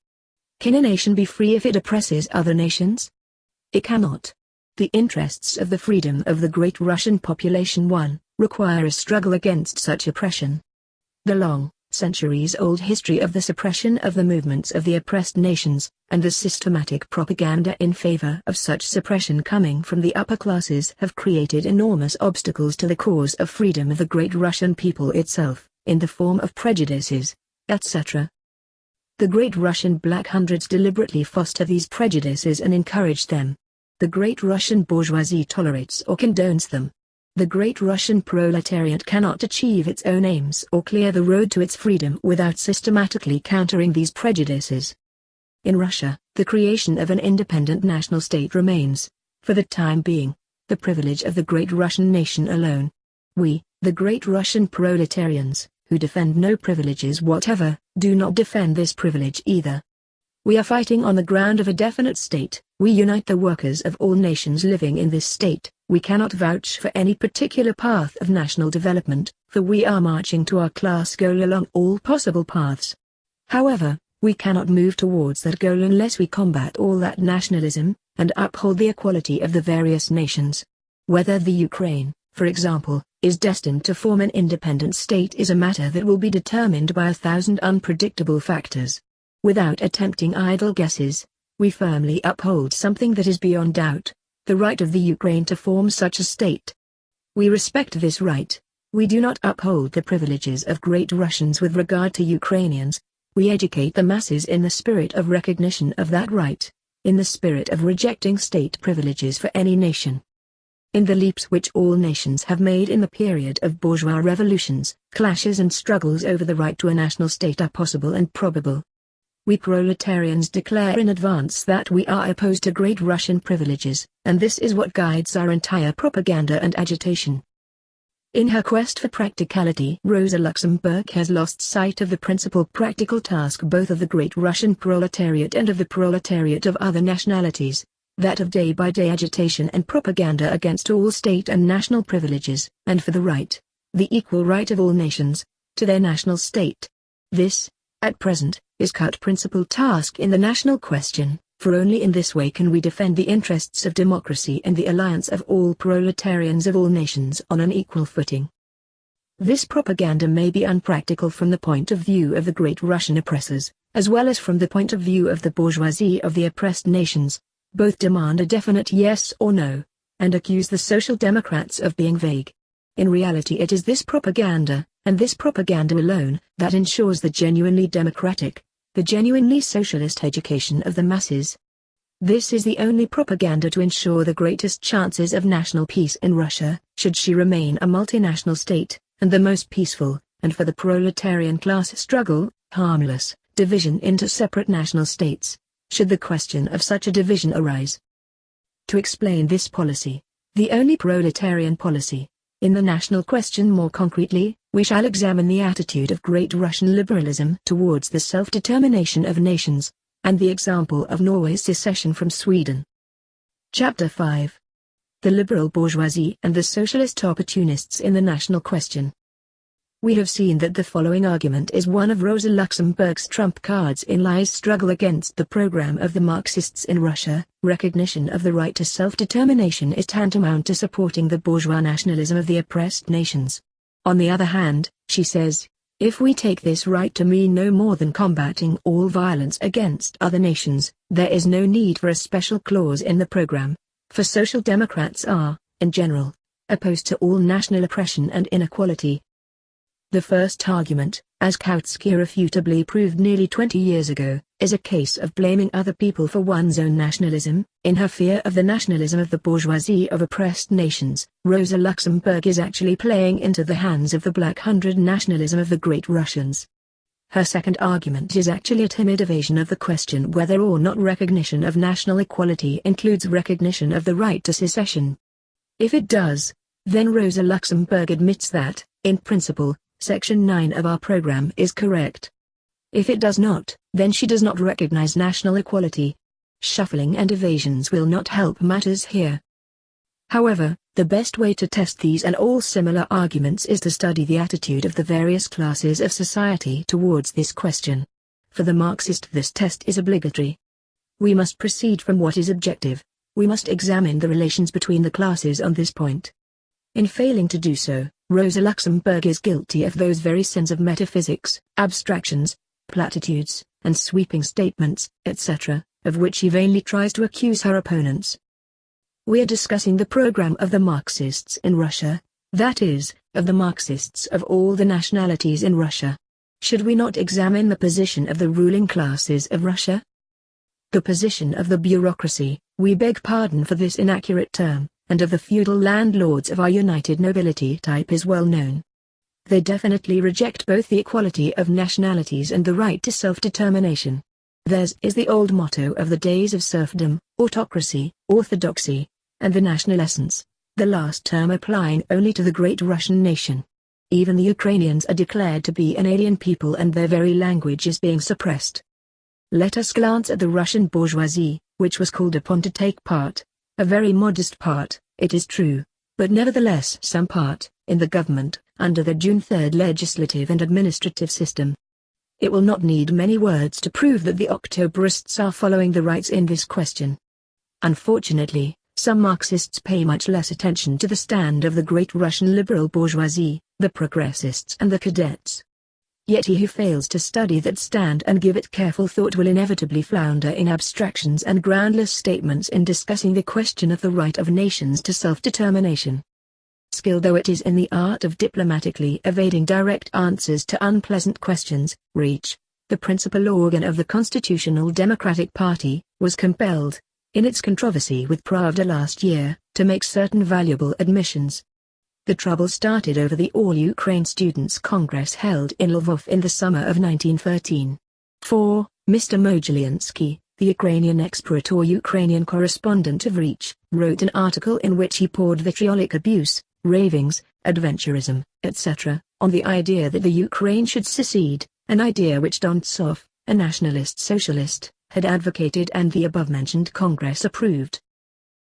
Can a nation be free if it oppresses other nations? It cannot. The interests of the freedom of the great Russian population require a struggle against such oppression. The long, centuries-old history of the suppression of the movements of the oppressed nations, and the systematic propaganda in favor of such suppression coming from the upper classes have created enormous obstacles to the cause of freedom of the great Russian people itself, in the form of prejudices, etc. The Great Russian Black Hundreds deliberately foster these prejudices and encourage them. The Great Russian bourgeoisie tolerates or condones them. The Great Russian proletariat cannot achieve its own aims or clear the road to its freedom without systematically countering these prejudices. In Russia, the creation of an independent national state remains, for the time being, the privilege of the Great Russian nation alone. We, the Great Russian proletarians, who defend no privileges whatever, do not defend this privilege either. We are fighting on the ground of a definite state. We unite the workers of all nations living in this state. We cannot vouch for any particular path of national development, for we are marching to our class goal along all possible paths. However, We cannot move towards that goal unless we combat all that nationalism, and uphold the equality of the various nations. Whether the Ukraine, for example, is destined to form an independent state is a matter that will be determined by 1,000 unpredictable factors. Without attempting idle guesses, we firmly uphold something that is beyond doubt, the right of the Ukraine to form such a state. We respect this right. We do not uphold the privileges of Great Russians with regard to Ukrainians. We educate the masses in the spirit of recognition of that right, in the spirit of rejecting state privileges for any nation. In the leaps which all nations have made in the period of bourgeois revolutions, clashes and struggles over the right to a national state are possible and probable. We proletarians declare in advance that we are opposed to Great Russian privileges, and this is what guides our entire propaganda and agitation. In her quest for practicality, Rosa Luxemburg has lost sight of the principal practical task both of the Great Russian proletariat and of the proletariat of other nationalities, that of day-by-day agitation and propaganda against all state and national privileges, and for the right, the equal right of all nations, to their national state. This, at present, is cut principal task in the national question, for only in this way can we defend the interests of democracy and the alliance of all proletarians of all nations on an equal footing. This propaganda may be unpractical from the point of view of the Great Russian oppressors, as well as from the point of view of the bourgeoisie of the oppressed nations. Both demand a definite yes or no, and accuse the Social Democrats of being vague. In reality it is this propaganda, and this propaganda alone, that ensures the genuinely democratic, the genuinely socialist education of the masses. This is the only propaganda to ensure the greatest chances of national peace in Russia, should she remain a multinational state, and the most peaceful, and for the proletarian class struggle, harmless, division into separate national states, should the question of such a division arise. To explain this policy, the only proletarian policy, in the national question more concretely, we shall examine the attitude of Great Russian liberalism towards the self-determination of nations, and the example of Norway's secession from Sweden. Chapter 5. The liberal bourgeoisie and the socialist opportunists in the national question. We have seen that the following argument is one of Rosa Luxemburg's trump cards in Lie's struggle against the program of the Marxists in Russia. Recognition of the right to self-determination is tantamount to supporting the bourgeois nationalism of the oppressed nations. On the other hand, she says, if we take this right to mean no more than combating all violence against other nations, there is no need for a special clause in the program, for Social Democrats are, in general, opposed to all national oppression and inequality. The first argument, as Kautsky irrefutably proved nearly 20 years ago, is a case of blaming other people for one's own nationalism. In her fear of the nationalism of the bourgeoisie of oppressed nations, Rosa Luxemburg is actually playing into the hands of the Black Hundred nationalism of the Great Russians. Her second argument is actually a timid evasion of the question whether or not recognition of national equality includes recognition of the right to secession. If it does, then Rosa Luxemburg admits that, in principle, Section 9 of our program is correct. If it does not, then she does not recognize national equality. Shuffling and evasions will not help matters here. However, the best way to test these and all similar arguments is to study the attitude of the various classes of society towards this question. For the Marxist this test is obligatory. We must proceed from what is objective. We must examine the relations between the classes on this point. In failing to do so, Rosa Luxemburg is guilty of those very sins of metaphysics, abstractions, platitudes, and sweeping statements, etc., of which she vainly tries to accuse her opponents. We are discussing the program of the Marxists in Russia, that is, of the Marxists of all the nationalities in Russia. Should we not examine the position of the ruling classes of Russia? The position of the bureaucracy, we beg pardon for this inaccurate term, and of the feudal landlords of our united nobility type is well known. They definitely reject both the equality of nationalities and the right to self-determination. Theirs is the old motto of the days of serfdom, autocracy, orthodoxy, and the national essence, the last term applying only to the Great Russian nation. Even the Ukrainians are declared to be an alien people and their very language is being suppressed. Let us glance at the Russian bourgeoisie, which was called upon to take part, a very modest part, it is true, but nevertheless some part, in the government, under the June 3rd legislative and administrative system. it will not need many words to prove that the Octoberists are following the rights in this question. Unfortunately, some Marxists pay much less attention to the stand of the great Russian liberal bourgeoisie, the progressists and the cadets. Yet he who fails to study that stand and give it careful thought will inevitably flounder in abstractions and groundless statements in discussing the question of the right of nations to self-determination. Skilled though it is in the art of diplomatically evading direct answers to unpleasant questions, Reich, the principal organ of the Constitutional Democratic Party, was compelled, in its controversy with Pravda last year, to make certain valuable admissions. The trouble started over the All-Ukraine Students' Congress held in Lvov in the summer of 1913. 4. Mr. Mogilyansky, the Ukrainian expert or Ukrainian correspondent of Reich, wrote an article in which he poured vitriolic abuse, ravings, adventurism, etc., on the idea that the Ukraine should secede, an idea which Dontsov, a nationalist socialist, had advocated and the above-mentioned Congress approved.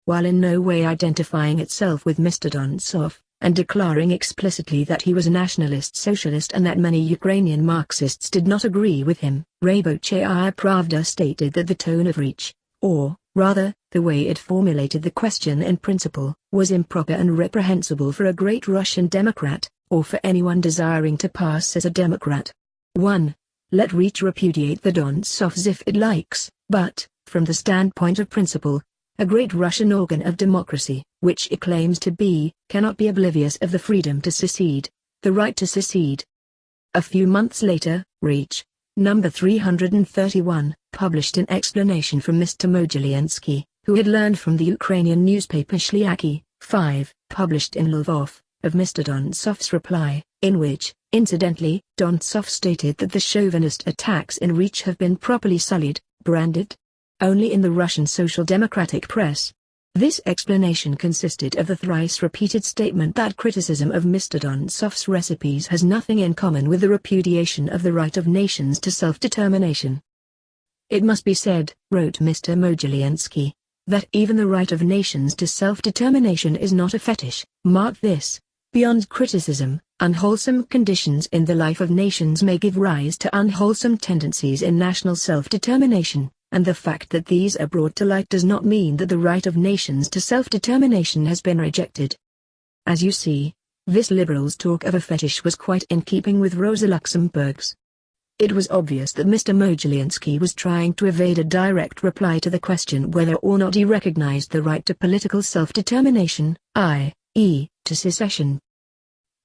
While in no way identifying itself with Mr. Dontsov, and declaring explicitly that he was a nationalist socialist and that many Ukrainian Marxists did not agree with him, Rabochaya Pravda stated that the tone of Reich, or, rather, the way it formulated the question in principle, was improper and reprehensible for a great Russian Democrat, or for anyone desiring to pass as a Democrat. 1. Let Reich repudiate the Dontsovs if it likes, but, from the standpoint of principle, a great Russian organ of democracy, which it claims to be, cannot be oblivious of the freedom to secede, the right to secede. A few months later, Reich, number 331, published an explanation from Mr. Mogilyansky, who had learned from the Ukrainian newspaper Shliaki, 5, published in Lvov, of Mr. Dontsov's reply, in which, incidentally, Dontsov stated that the chauvinist attacks in Reich have been properly sullied, branded, only in the Russian Social Democratic press. This explanation consisted of the thrice-repeated statement that criticism of Mr. Dontsov's recipes has nothing in common with the repudiation of the right of nations to self-determination. It must be said, wrote Mr. Mogilyansky, that even the right of nations to self-determination is not a fetish. Mark this: beyond criticism, unwholesome conditions in the life of nations may give rise to unwholesome tendencies in national self-determination, and the fact that these are brought to light does not mean that the right of nations to self-determination has been rejected. As you see, this liberal's talk of a fetish was quite in keeping with Rosa Luxemburg's. It was obvious that Mr. Mogilyansky was trying to evade a direct reply to the question whether or not he recognized the right to political self-determination, i.e., to secession.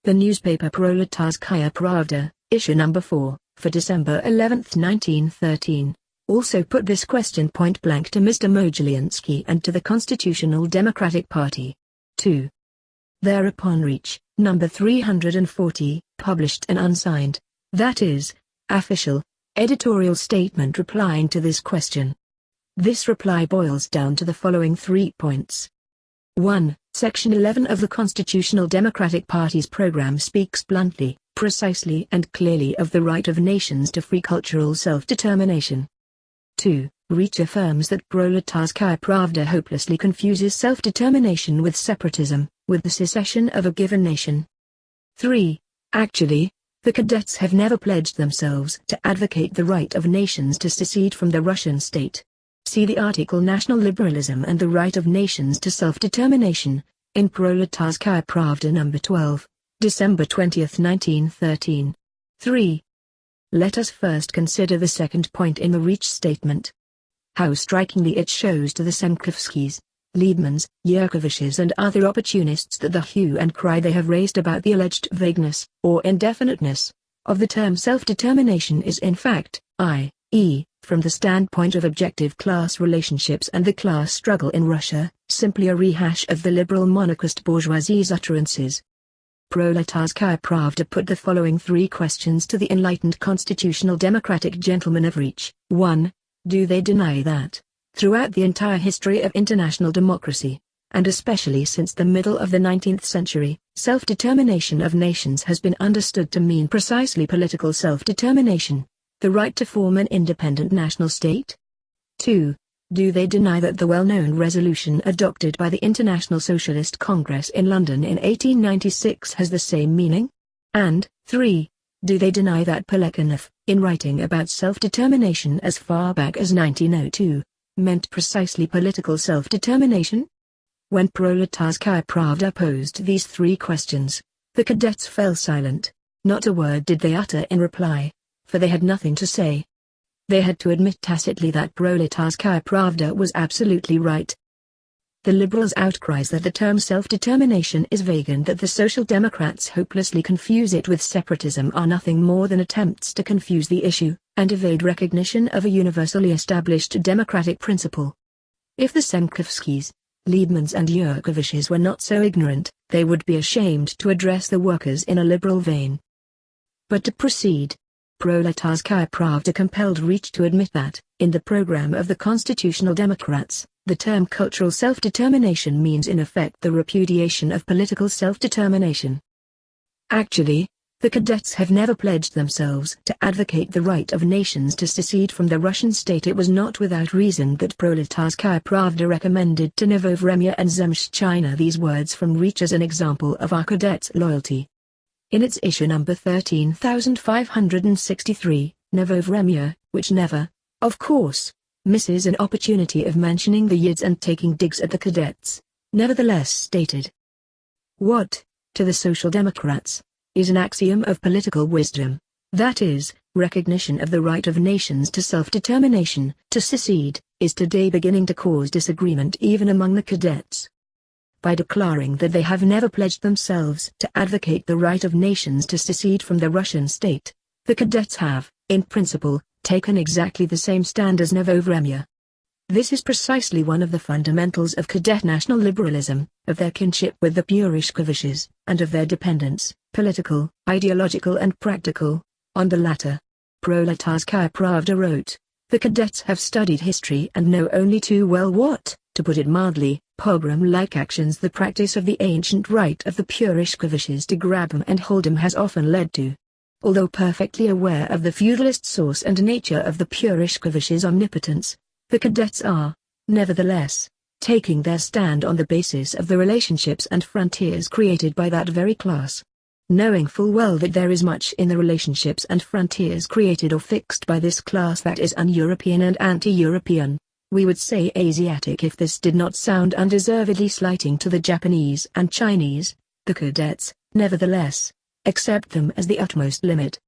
The newspaper Proletarskaya Pravda, issue number 4, for December 11, 1913, also put this question point-blank to Mr. Mogilyansky and to the Constitutional Democratic Party. 2. Thereupon Reich, number 340, published an unsigned, that is, official, editorial statement replying to this question. This reply boils down to the following 3 points. 1. Section 11 of the Constitutional Democratic Party's program speaks bluntly, precisely and clearly of the right of nations to free cultural self-determination. 2. Reich affirms that Proletarskaya Pravda hopelessly confuses self-determination with separatism, with the secession of a given nation. 3. Actually, the cadets have never pledged themselves to advocate the right of nations to secede from the Russian state. See the article National Liberalism and the Right of Nations to Self-Determination, in Proletarskaya Pravda number 12, December 20, 1913. 3. Let us first consider the second point in the Reich statement. How strikingly it shows to the Semkovskys, Liebmans, Yerkoviches and other opportunists that the hue and cry they have raised about the alleged vagueness, or indefiniteness, of the term self-determination is in fact, i.e., from the standpoint of objective class relationships and the class struggle in Russia, simply a rehash of the liberal monarchist bourgeoisie's utterances. Proletarskaya Pravda put the following 3 questions to the enlightened constitutional democratic gentlemen of Reich. 1. Do they deny that, throughout the entire history of international democracy, and especially since the middle of the 19th century, self-determination of nations has been understood to mean precisely political self-determination, the right to form an independent national state? 2. Do they deny that the well-known resolution adopted by the International Socialist Congress in London in 1896 has the same meaning? And, 3. Do they deny that Plekhanov, in writing about self-determination as far back as 1902, meant precisely political self-determination? When Proletarskaya Pravda posed these three questions, the cadets fell silent. Not a word did they utter in reply, for they had nothing to say. They had to admit tacitly that Proletarskaya Pravda was absolutely right. The liberals' outcries that the term self-determination is vague and that the Social Democrats hopelessly confuse it with separatism are nothing more than attempts to confuse the issue, and evade recognition of a universally established democratic principle. If the Semkovskys, Liebmans and Yurkoviches were not so ignorant, they would be ashamed to address the workers in a liberal vein. But to proceed, Proletarskaya Pravda compelled Reich to admit that, in the program of the Constitutional Democrats, the term cultural self-determination means in effect the repudiation of political self-determination. Actually, the cadets have never pledged themselves to advocate the right of nations to secede from the Russian state. It was not without reason that Proletarskaya Pravda recommended to Novovremya and Zemshchina these words from Reich as an example of our cadets' loyalty. In its issue number 13563, Novovremya, which never, of course, misses an opportunity of mentioning the Yids and taking digs at the cadets, nevertheless stated, what, to the Social Democrats, is an axiom of political wisdom, that is, recognition of the right of nations to self-determination, to secede, is today beginning to cause disagreement even among the cadets. By declaring that they have never pledged themselves to advocate the right of nations to secede from the Russian state, the cadets have, in principle, taken exactly the same stand as Novovremya. This is precisely one of the fundamentals of cadet national liberalism, of their kinship with the Purishkoviches, and of their dependence, political, ideological and practical, on the latter. Proletarskaya Pravda wrote, the cadets have studied history and know only too well what, to put it mildly, pogrom-like actions the practice of the ancient right of the Purishkoviches to grab 'em and hold 'em has often led to. Although perfectly aware of the feudalist source and nature of the Purishkoviches' omnipotence, the cadets are, nevertheless, taking their stand on the basis of the relationships and frontiers created by that very class. Knowing full well that there is much in the relationships and frontiers created or fixed by this class that is un-European and anti-European, we would say Asiatic if this did not sound undeservedly slighting to the Japanese and Chinese, the cadets, nevertheless, accept them as the utmost limit.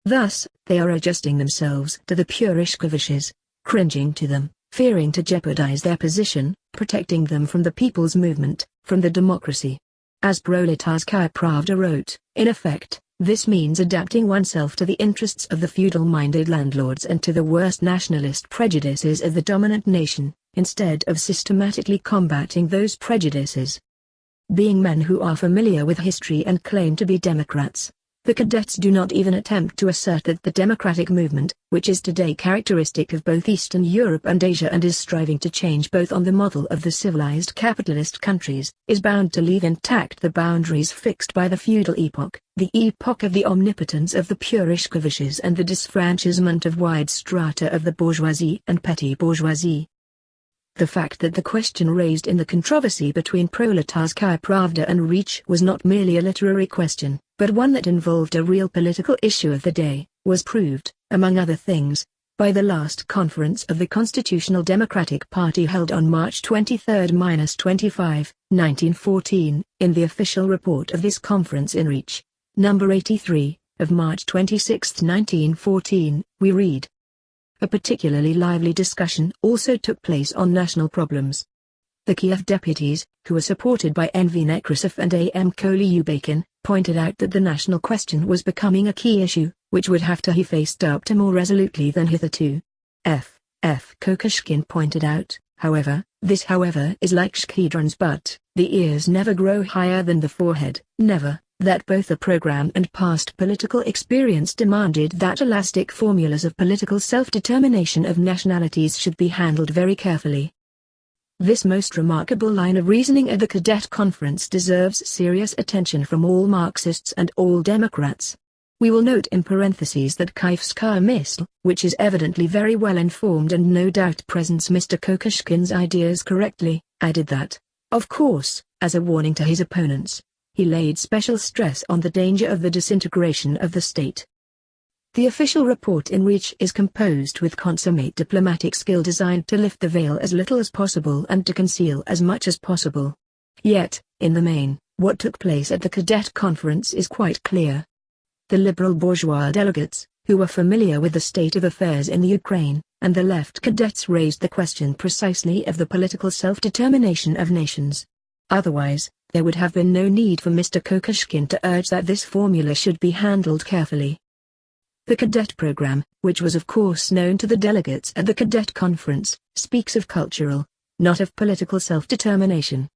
Thus, they are adjusting themselves to the Purishkoviches, cringing to them, fearing to jeopardize their position, protecting them from the people's movement, from the democracy. As Proletarskaya Pravda wrote, in effect, this means adapting oneself to the interests of the feudal-minded landlords and to the worst nationalist prejudices of the dominant nation, instead of systematically combating those prejudices. Being men who are familiar with history and claim to be Democrats, the cadets do not even attempt to assert that the democratic movement, which is today characteristic of both Eastern Europe and Asia and is striving to change both on the model of the civilized capitalist countries, is bound to leave intact the boundaries fixed by the feudal epoch, the epoch of the omnipotence of the Purishkoviches and the disfranchisement of wide strata of the bourgeoisie and petty bourgeoisie. The fact that the question raised in the controversy between Proletarskaya Pravda and Reich was not merely a literary question, but one that involved a real political issue of the day, was proved, among other things, by the last conference of the Constitutional Democratic Party held on March 23-25, 1914, in the official report of this conference in Reich, number 83, of March 26, 1914, we read. A particularly lively discussion also took place on national problems. The Kiev deputies, who were supported by N.V. Nekrasov and A.M. Kolyubakin, pointed out that the national question was becoming a key issue, which would have to be faced up to more resolutely than hitherto. F. Kokoshkin pointed out, however, this is like schedrons but, the ears never grow higher than the forehead, never, that both the program and past political experience demanded that elastic formulas of political self-determination of nationalities should be handled very carefully. This most remarkable line of reasoning at the Cadet Conference deserves serious attention from all Marxists and all Democrats. We will note in parentheses that Kaifskaya Misl, which is evidently very well informed and no doubt presents Mr. Kokoshkin's ideas correctly, added that, of course, as a warning to his opponents, he laid special stress on the danger of the disintegration of the state. The official report in Reach is composed with consummate diplomatic skill designed to lift the veil as little as possible and to conceal as much as possible. Yet, in the main, what took place at the cadet conference is quite clear. The liberal bourgeois delegates, who were familiar with the state of affairs in the Ukraine, and the left cadets raised the question precisely of the political self-determination of nations. Otherwise, there would have been no need for Mr. Kokoschkin to urge that this formula should be handled carefully. The cadet program, which was of course known to the delegates at the cadet conference, speaks of cultural, not of political self-determination.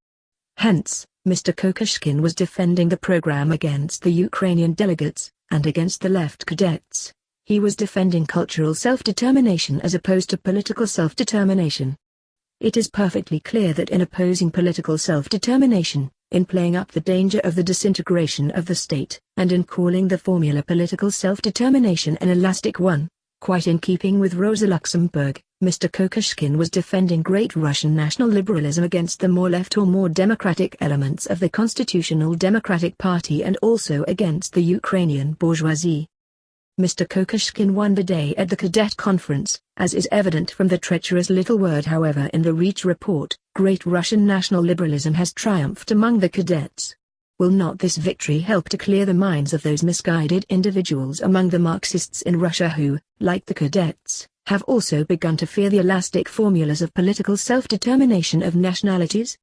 Hence, Mr. Kokoschkin was defending the program against the Ukrainian delegates, and against the left cadets. He was defending cultural self-determination as opposed to political self-determination. It is perfectly clear that in opposing political self-determination, in playing up the danger of the disintegration of the state, and in calling the formula political self-determination an elastic one, quite in keeping with Rosa Luxemburg, Mr. Kokoschkin was defending great Russian national liberalism against the more left or more democratic elements of the Constitutional Democratic Party and also against the Ukrainian bourgeoisie. Mr. Kokoschkin won the day at the cadet conference, as is evident from the treacherous little word however in the Reach report, great Russian national liberalism has triumphed among the cadets. Will not this victory help to clear the minds of those misguided individuals among the Marxists in Russia who, like the cadets, have also begun to fear the elastic formulas of political self-determination of nationalities?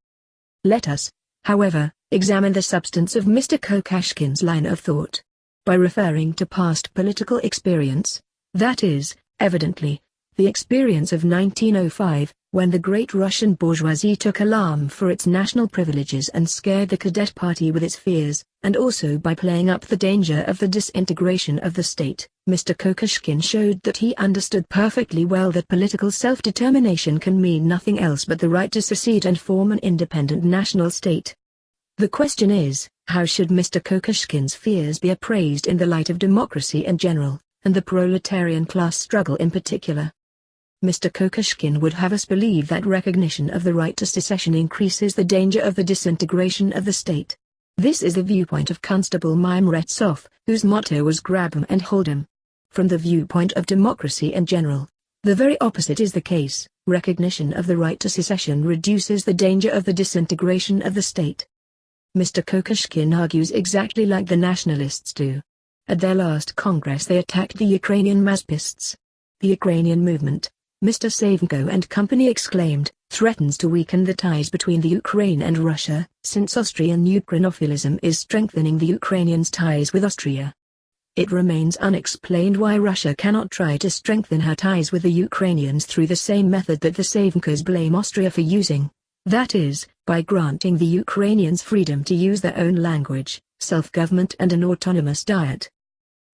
Let us, however, examine the substance of Mr. Kokoschkin's line of thought. By referring to past political experience, that is, evidently, the experience of 1905, when the great Russian bourgeoisie took alarm for its national privileges and scared the cadet party with its fears, and also by playing up the danger of the disintegration of the state, Mr. Kokoschkin showed that he understood perfectly well that political self-determination can mean nothing else but the right to secede and form an independent national state. The question is, how should Mr. Kokoschkin's fears be appraised in the light of democracy in general, and the proletarian class struggle in particular? Mr. Kokoschkin would have us believe that recognition of the right to secession increases the danger of the disintegration of the state. This is the viewpoint of Constable Mimretsov, whose motto was grab 'em and hold 'em. From the viewpoint of democracy in general, the very opposite is the case. Recognition of the right to secession reduces the danger of the disintegration of the state. Mr. Kokoschkin argues exactly like the nationalists do. At their last Congress they attacked the Ukrainian Marxists. The Ukrainian movement, Mr. Savenko and company exclaimed, threatens to weaken the ties between the Ukraine and Russia, since Austrian Ukrainophilism is strengthening the Ukrainians' ties with Austria. It remains unexplained why Russia cannot try to strengthen her ties with the Ukrainians through the same method that the Savenkos blame Austria for using. That is, by granting the Ukrainians freedom to use their own language, self-government and an autonomous diet.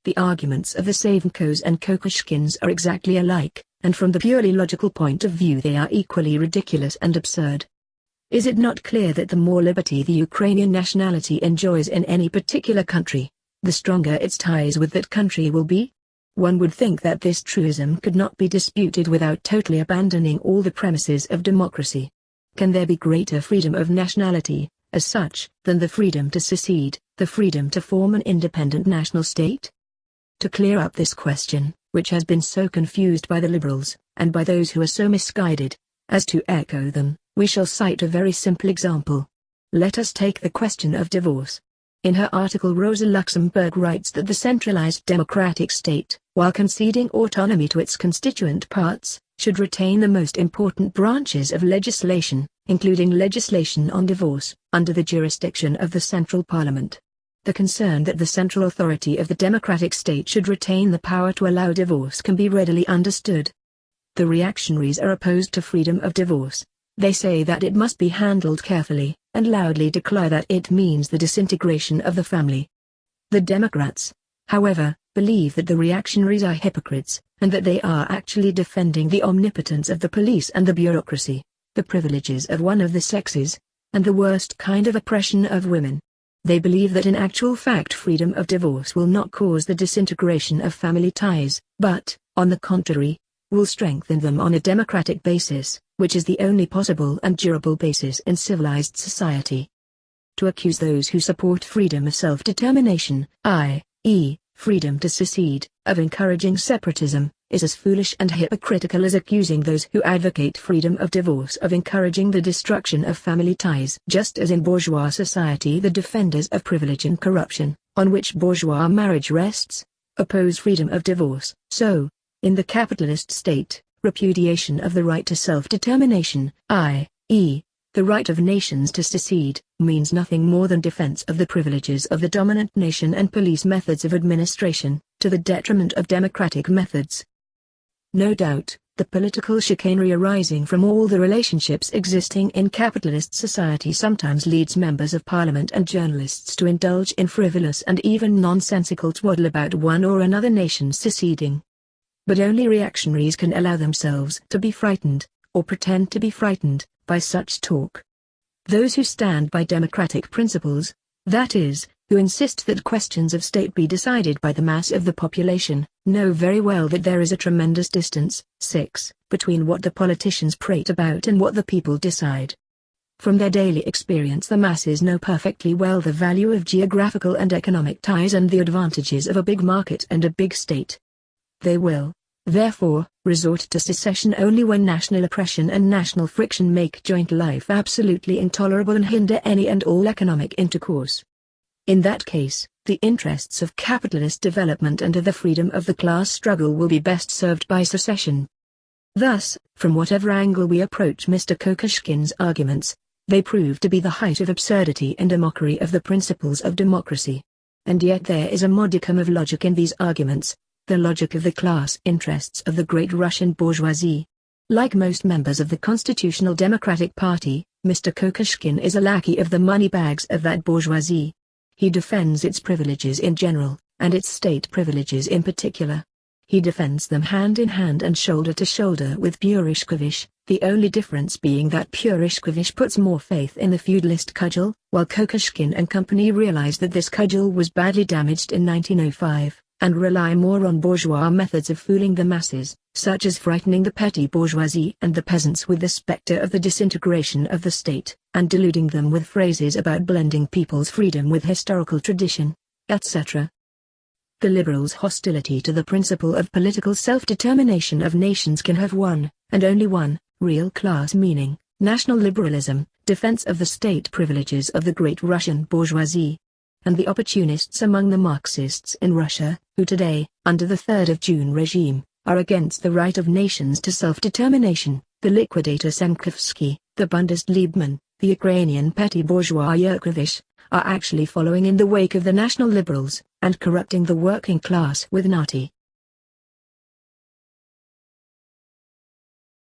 The arguments of the Savenkos and Kokoschkins are exactly alike, and from the purely logical point of view they are equally ridiculous and absurd. Is it not clear that the more liberty the Ukrainian nationality enjoys in any particular country, the stronger its ties with that country will be? One would think that this truism could not be disputed without totally abandoning all the premises of democracy. Can there be greater freedom of nationality, as such, than the freedom to secede, the freedom to form an independent national state? To clear up this question, which has been so confused by the liberals, and by those who are so misguided, as to echo them, we shall cite a very simple example. Let us take the question of divorce. In her article Rosa Luxemburg writes that the centralized democratic state, while conceding autonomy to its constituent parts, should retain the most important branches of legislation, including legislation on divorce, under the jurisdiction of the central parliament. The concern that the central authority of the democratic state should retain the power to allow divorce can be readily understood. The reactionaries are opposed to freedom of divorce. They say that it must be handled carefully, and loudly declare that it means the disintegration of the family. The Democrats, however, believe that the reactionaries are hypocrites, and that they are actually defending the omnipotence of the police and the bureaucracy, the privileges of one of the sexes, and the worst kind of oppression of women. They believe that in actual fact freedom of divorce will not cause the disintegration of family ties, but, on the contrary, will strengthen them on a democratic basis, which is the only possible and durable basis in civilized society. To accuse those who support freedom of self-determination, i.e., freedom to secede, of encouraging separatism, is as foolish and hypocritical as accusing those who advocate freedom of divorce of encouraging the destruction of family ties. Just as in bourgeois society the defenders of privilege and corruption, on which bourgeois marriage rests, oppose freedom of divorce, so, in the capitalist state, repudiation of the right to self-determination, i.e., the right of nations to secede, means nothing more than defense of the privileges of the dominant nation and police methods of administration, to the detriment of democratic methods. No doubt, the political chicanery arising from all the relationships existing in capitalist society sometimes leads members of parliament and journalists to indulge in frivolous and even nonsensical twaddle about one or another nation seceding. But only reactionaries can allow themselves to be frightened, or pretend to be frightened, by such talk. Those who stand by democratic principles, that is, who insist that questions of state be decided by the mass of the population, know very well that there is a tremendous distance, between what the politicians prate about and what the people decide. From their daily experience the masses know perfectly well the value of geographical and economic ties and the advantages of a big market and a big state. They will, therefore, resort to secession only when national oppression and national friction make joint life absolutely intolerable and hinder any and all economic intercourse. In that case, the interests of capitalist development and of the freedom of the class struggle will be best served by secession. Thus, from whatever angle we approach Mr. Kokoschkin's arguments, they prove to be the height of absurdity and a mockery of the principles of democracy. And yet there is a modicum of logic in these arguments, the logic of the class interests of the great Russian bourgeoisie. Like most members of the Constitutional Democratic Party, Mr. Kokoschkin is a lackey of the money bags of that bourgeoisie. He defends its privileges in general, and its state privileges in particular. He defends them hand in hand and shoulder to shoulder with Purishkevich, the only difference being that Purishkevich puts more faith in the feudalist cudgel, while Kokoschkin and company realize that this cudgel was badly damaged in 1905. And rely more on bourgeois methods of fooling the masses, such as frightening the petty bourgeoisie and the peasants with the specter of the disintegration of the state, and deluding them with phrases about blending people's freedom with historical tradition, etc. The liberals' hostility to the principle of political self-determination of nations can have one, and only one, real class meaning: national liberalism, defense of the state privileges of the great Russian bourgeoisie. And the opportunists among the Marxists in Russia, who today, under the 3rd of June regime, are against the right of nations to self-determination, the liquidator Sankovsky, the Bundesliebman, the Ukrainian petty bourgeois Yurkevich, are actually following in the wake of the national liberals, and corrupting the working class with Nati.